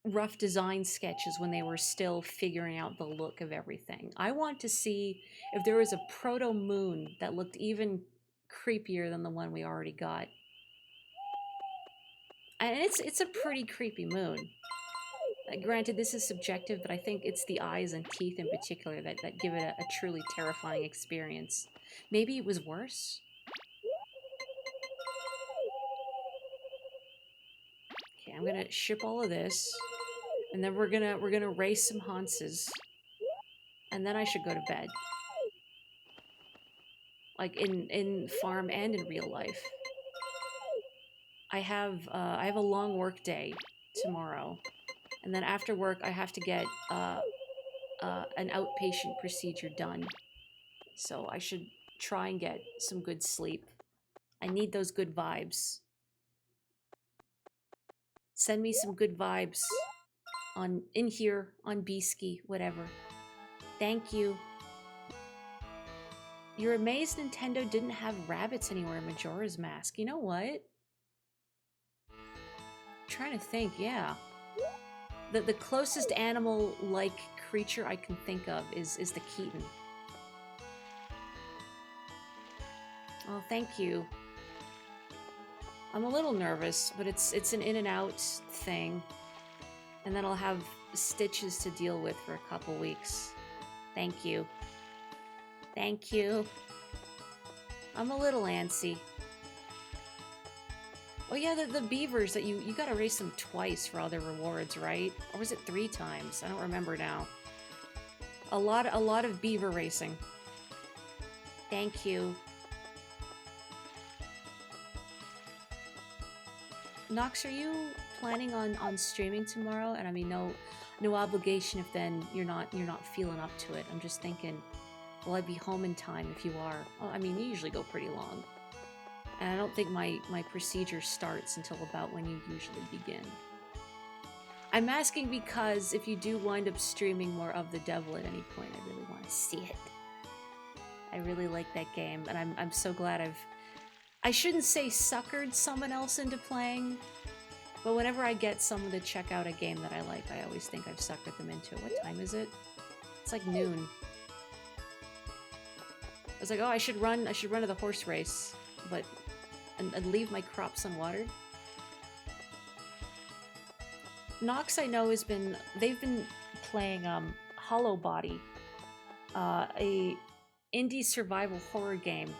rough design sketches when they were still figuring out the look of everything. I want to see if there was a proto-moon that looked even creepier than the one we already got. And it's a pretty creepy moon. Granted, this is subjective, but I think it's the eyes and teeth in particular that give it a truly terrifying experience. Maybe it was worse? Okay, I'm gonna ship all of this. And then we're gonna race some Hanses. And then I should go to bed. Like in farm and in real life. I have a long work day tomorrow. And then after work I have to get an outpatient procedure done. So I should try and get some good sleep. I need those good vibes. Send me some good vibes on in here, on Beesky, whatever. Thank you. You're amazed Nintendo didn't have rabbits anywhere in Majora's Mask. You know what? I'm trying to think, yeah. The closest animal-like creature I can think of is the Keaton. Oh, thank you. I'm a little nervous, but it's an in and out thing. And then I'll have stitches to deal with for a couple weeks. Thank you. Thank you. I'm a little antsy. Oh yeah, the beavers that you gotta race them twice for all their rewards, right? Or was it 3 times? I don't remember now. A lot of beaver racing. Thank you. Nox, are you planning on streaming tomorrow? And I mean, no obligation if then you're not feeling up to it. I'm just thinking, will I be home in time if you are? Well, I mean, you usually go pretty long. And I don't think my procedure starts until about when you usually begin. I'm asking because if you do wind up streaming more of The Devil at any point, I really want to see it. I really like that game, and I'm so glad I shouldn't say suckered someone else into playing, but whenever I get someone to check out a game that I like, I always think I've suckered them into it. What time is it? It's like noon. I was like, oh, I should run to the horse race, but and leave my crops unwatered. Nox, I know, they've been playing Hollow Body, a indie survival horror game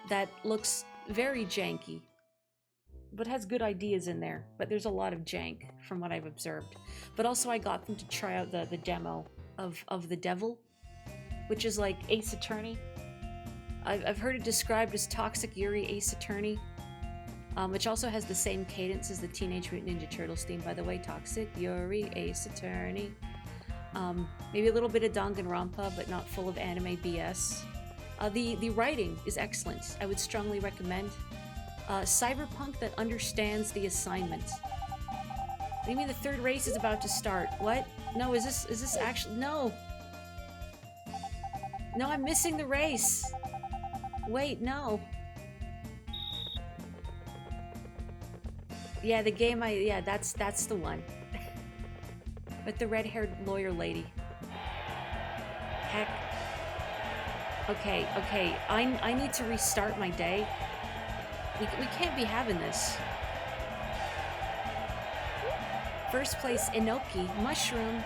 that looks very janky, but has good ideas in there. But there's a lot of jank from what I've observed. But also I got them to try out the demo of The Devil, which is like Ace Attorney. I've heard it described as Toxic Yuri Ace Attorney, which also has the same cadence as the Teenage Mutant Ninja Turtles theme, by the way. Toxic Yuri Ace Attorney. Maybe a little bit of Danganronpa, but not full of anime BS. The writing is excellent. I would strongly recommend. Cyberpunk that understands the assignment. What do you mean the third race is about to start? What? No, is this actually... No! No, I'm missing the race! Wait, no. Yeah, the game yeah, that's the one. With the red-haired lawyer lady. Heck. Okay, I need to restart my day. We can't be having this. First place, Enoki, Mushroom,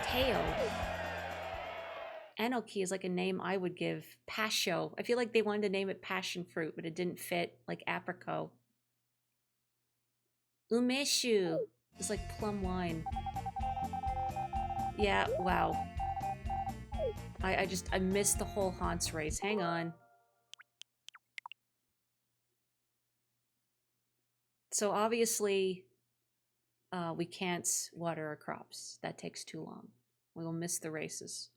Teo. Enoki is like a name I would give. Pasho. I feel like they wanted to name it passion fruit, but it didn't fit, like apricot. Umeshu is like plum wine. Yeah, wow. I missed the whole Hans race. Hang on. So obviously, we can't water our crops. That takes too long. We will miss the races.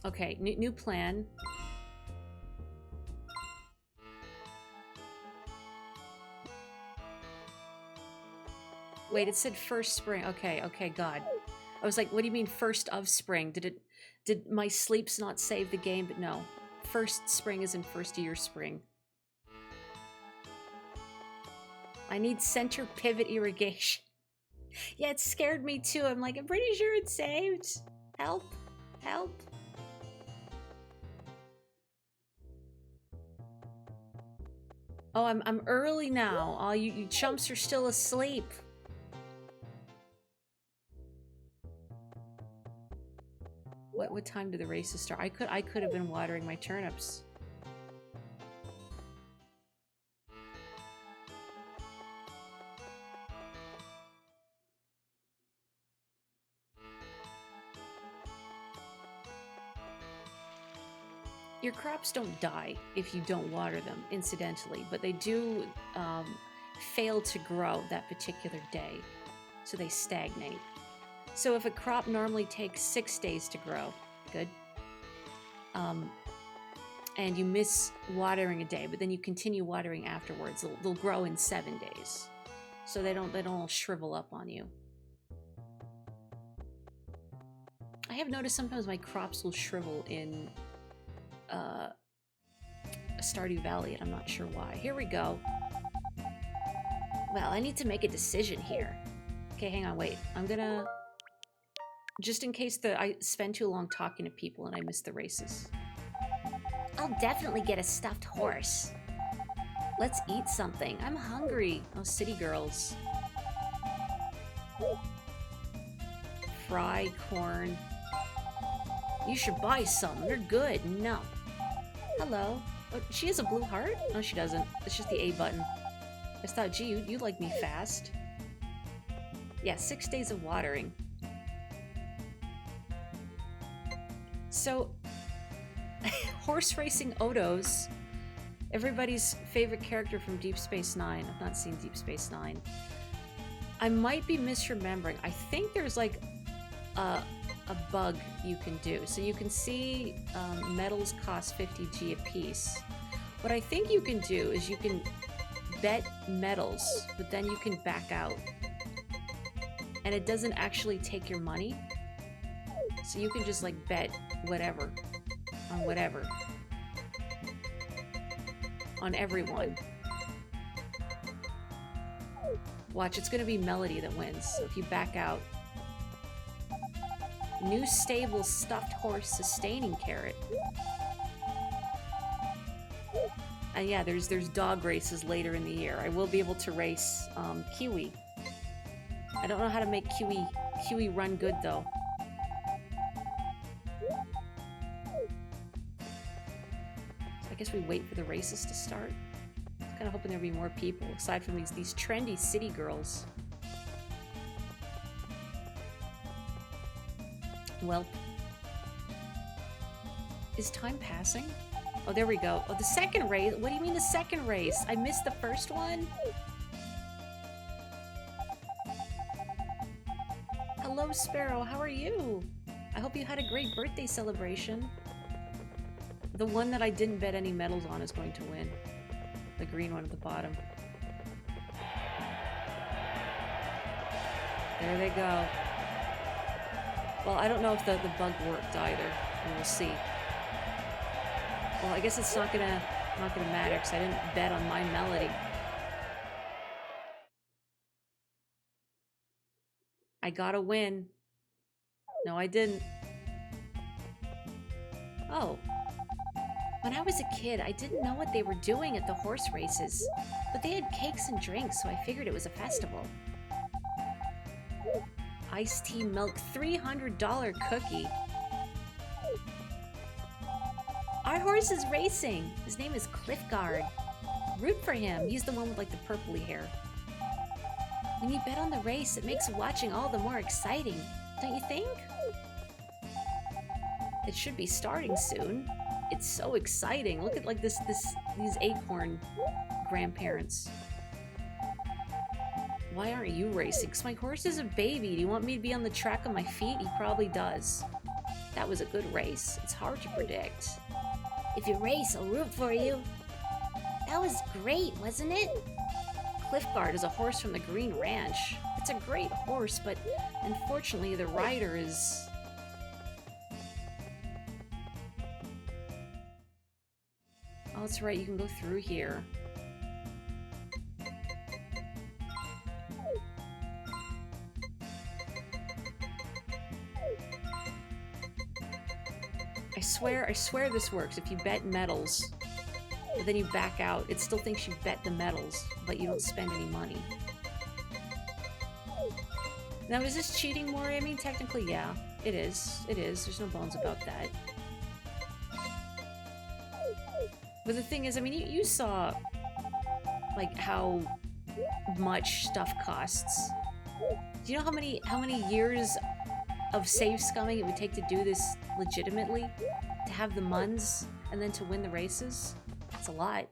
Okay, new plan. Wait, it said first spring. Okay, God. I was like, what do you mean first of spring? Did my sleeps not save the game? But no. First spring is in first year spring. I need center pivot irrigation. Yeah, it scared me too. I'm like, I'm pretty sure it's saved. Help. Help. Oh, I'm early now. Oh, you chumps are still asleep. What time did the races start? I could have been watering my turnips. Your crops don't die if you don't water them, incidentally, but they do fail to grow that particular day, so they stagnate. So if a crop normally takes 6 days to grow, good, and you miss watering a day, but then you continue watering afterwards, they'll grow in 7 days, so they don't all shrivel up on you. I have noticed sometimes my crops will shrivel in Stardew Valley, and I'm not sure why. Here we go. Well, I need to make a decision here. Okay, hang on, wait. I'm gonna... Just in case I spend too long talking to people and I miss the races. I'll definitely get a stuffed horse. Let's eat something. I'm hungry. Oh, city girls. Fry corn. You should buy some. They're good. No. Hello. Oh, she has a blue heart? No, she doesn't. It's just the A button. I just thought, gee, you like me fast. Yeah, 6 days of watering. So, horse racing Odos, everybody's favorite character from Deep Space Nine. I've not seen Deep Space Nine. I might be misremembering. I think there's like a bug you can do. So you can see medals cost 50G a piece. What I think you can do is you can bet medals, but then you can back out. And it doesn't actually take your money. So you can just like bet whatever on whatever. On everyone. Watch, it's gonna be Melody that wins. So if you back out. New stable stuffed horse sustaining carrot. And yeah, there's dog races later in the year. I will be able to race Kiwi. I don't know how to make Kiwi run good though. So I guess we wait for the races to start. I was kind of hoping there'd be more people aside from these trendy city girls. Well, is time passing? Oh, there we go. Oh, the second race. What do you mean the second race? I missed the first one? Hello, Sparrow. How are you? I hope you had a great birthday celebration. The one that I didn't bet any medals on is going to win. The green one at the bottom. There they go. Well, I don't know if the bug worked either. We'll see. Well, I guess it's not gonna matter because I didn't bet on my Melody. I gotta win. No, I didn't. Oh. When I was a kid, I didn't know what they were doing at the horse races, but they had cakes and drinks, so I figured it was a festival. Iced tea milk $300 cookie. Our horse is racing. His name is Cliffguard. Root for him. He's the one with like the purpley hair. When you bet on the race, it makes watching all the more exciting, don't you think? It should be starting soon. It's so exciting. Look at like these acorn grandparents. Why aren't you racing? Because my horse is a baby. Do you want me to be on the track on my feet? He probably does. That was a good race. It's hard to predict. If you race, I'll root for you. That was great, wasn't it? Cliffguard is a horse from the Green Ranch. It's a great horse, but unfortunately the rider is... Oh, that's right, you can go through here. I swear this works. If you bet medals, but then you back out, it still thinks you bet the medals, but you don't spend any money. Now, is this cheating, Maury? I mean, technically, yeah. It is. It is. There's no bones about that. But the thing is, I mean, you saw, like, how much stuff costs. Do you know how many years of save scumming it would take to do this legitimately? to have the muns and then to win the races. It's a lot.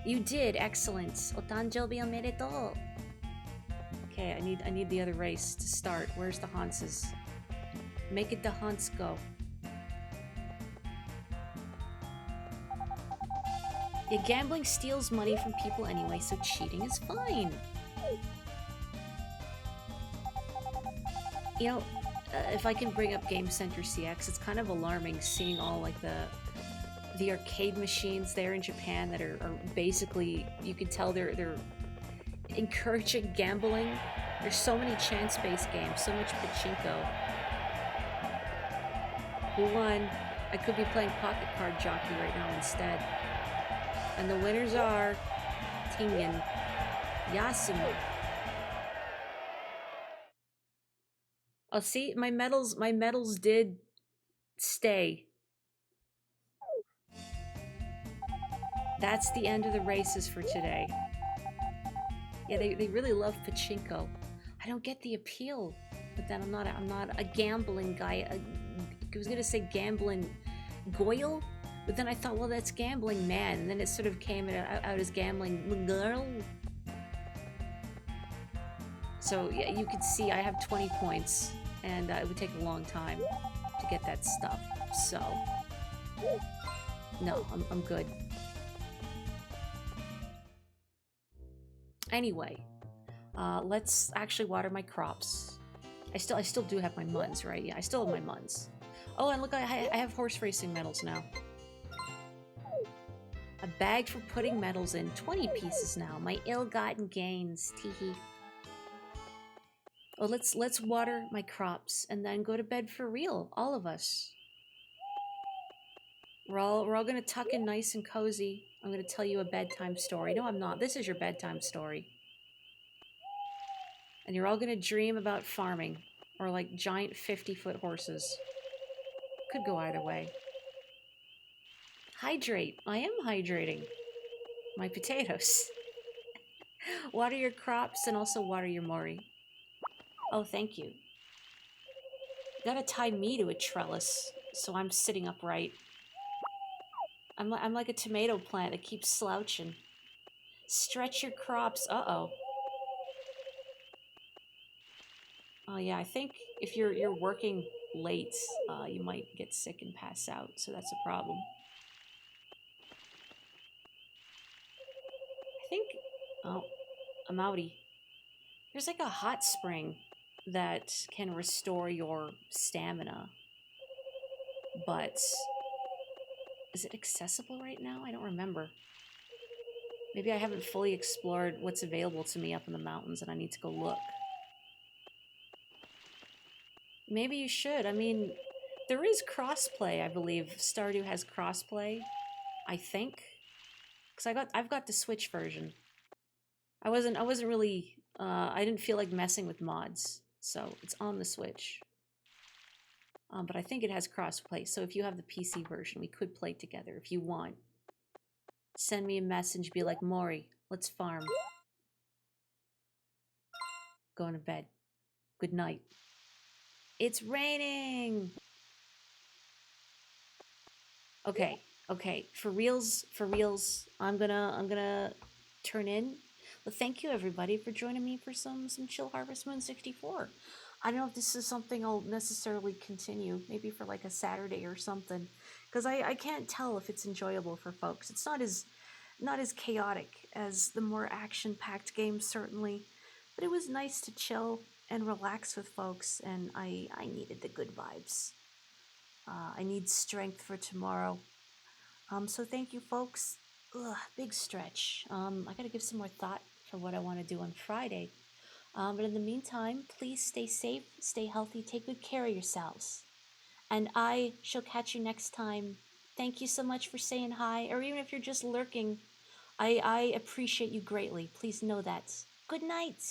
You did, excellent. Otanjobi omedetou. Okay, I need the other race to start. Where's the Hanses? Make it the Hans go. Yeah, gambling steals money from people anyway, so cheating is fine. You know, if I can bring up Game Center CX, it's kind of alarming seeing all like the arcade machines there in Japan that are basically, you can tell they're encouraging gambling. There's so many chance-based games, so much pachinko. Who won? I could be playing Pocket Card Jockey right now instead. And the winners are Tingen, Yasumu. Oh, see, my medals did stay. That's the end of the races for today. Yeah, they really love pachinko. I don't get the appeal, but then I'm not a gambling guy. I was gonna say gambling goyle, but then I thought, well, that's gambling man, and then it sort of came out as gambling girl. So yeah, you can see I have 20 points, and it would take a long time to get that stuff. So no, I'm good. Anyway, let's actually water my crops. I still do have my muns, right? Yeah, I still have my muns. Oh, and look, I have horse racing medals now. A bag for putting medals in. 20 pieces now. My ill-gotten gains. Teehee. Oh, let's water my crops and then go to bed for real. All of us. We're all gonna tuck in nice and cozy. I'm gonna tell you a bedtime story. No, I'm not. This is your bedtime story. And you're all gonna dream about farming. Or like giant 50-foot horses. Could go either way. Hydrate. I am hydrating. My potatoes. Water your crops and also water your mori. Oh, thank you. You gotta tie me to a trellis so I'm sitting upright. I'm like a tomato plant that keeps slouching. Stretch your crops. Uh-oh. Oh yeah, I think if you're working late, you might get sick and pass out, so that's a problem. I think, oh, I'm outie. There's like a hot spring that can restore your stamina, but is it accessible right now? I don't remember. Maybe I haven't fully explored what's available to me up in the mountains and I need to go look. Maybe you should. I mean, there is crossplay, I believe. Stardew has crossplay, I think. Because I've got the Switch version. I wasn't really I didn't feel like messing with mods, so it's on the Switch. But I think it has crossplay, so if you have the PC version, we could play together if you want. Send me a message, be like, Mori, let's farm. Going to bed. Good night. It's raining! Okay, okay, for reals, I'm gonna turn in. But thank you everybody for joining me for some Chill Harvest Moon 64. I don't know if this is something I'll necessarily continue, maybe for like a Saturday or something, because I can't tell if it's enjoyable for folks. It's not as chaotic as the more action-packed games, certainly, but it was nice to chill and relax with folks, and I needed the good vibes. I need strength for tomorrow. So thank you, folks. Ugh, big stretch. I gotta give some more thought for what I want to do on Friday. But in the meantime, please stay safe, stay healthy, take good care of yourselves. And I shall catch you next time. Thank you so much for saying hi, or even if you're just lurking, I appreciate you greatly. Please know that. Good night.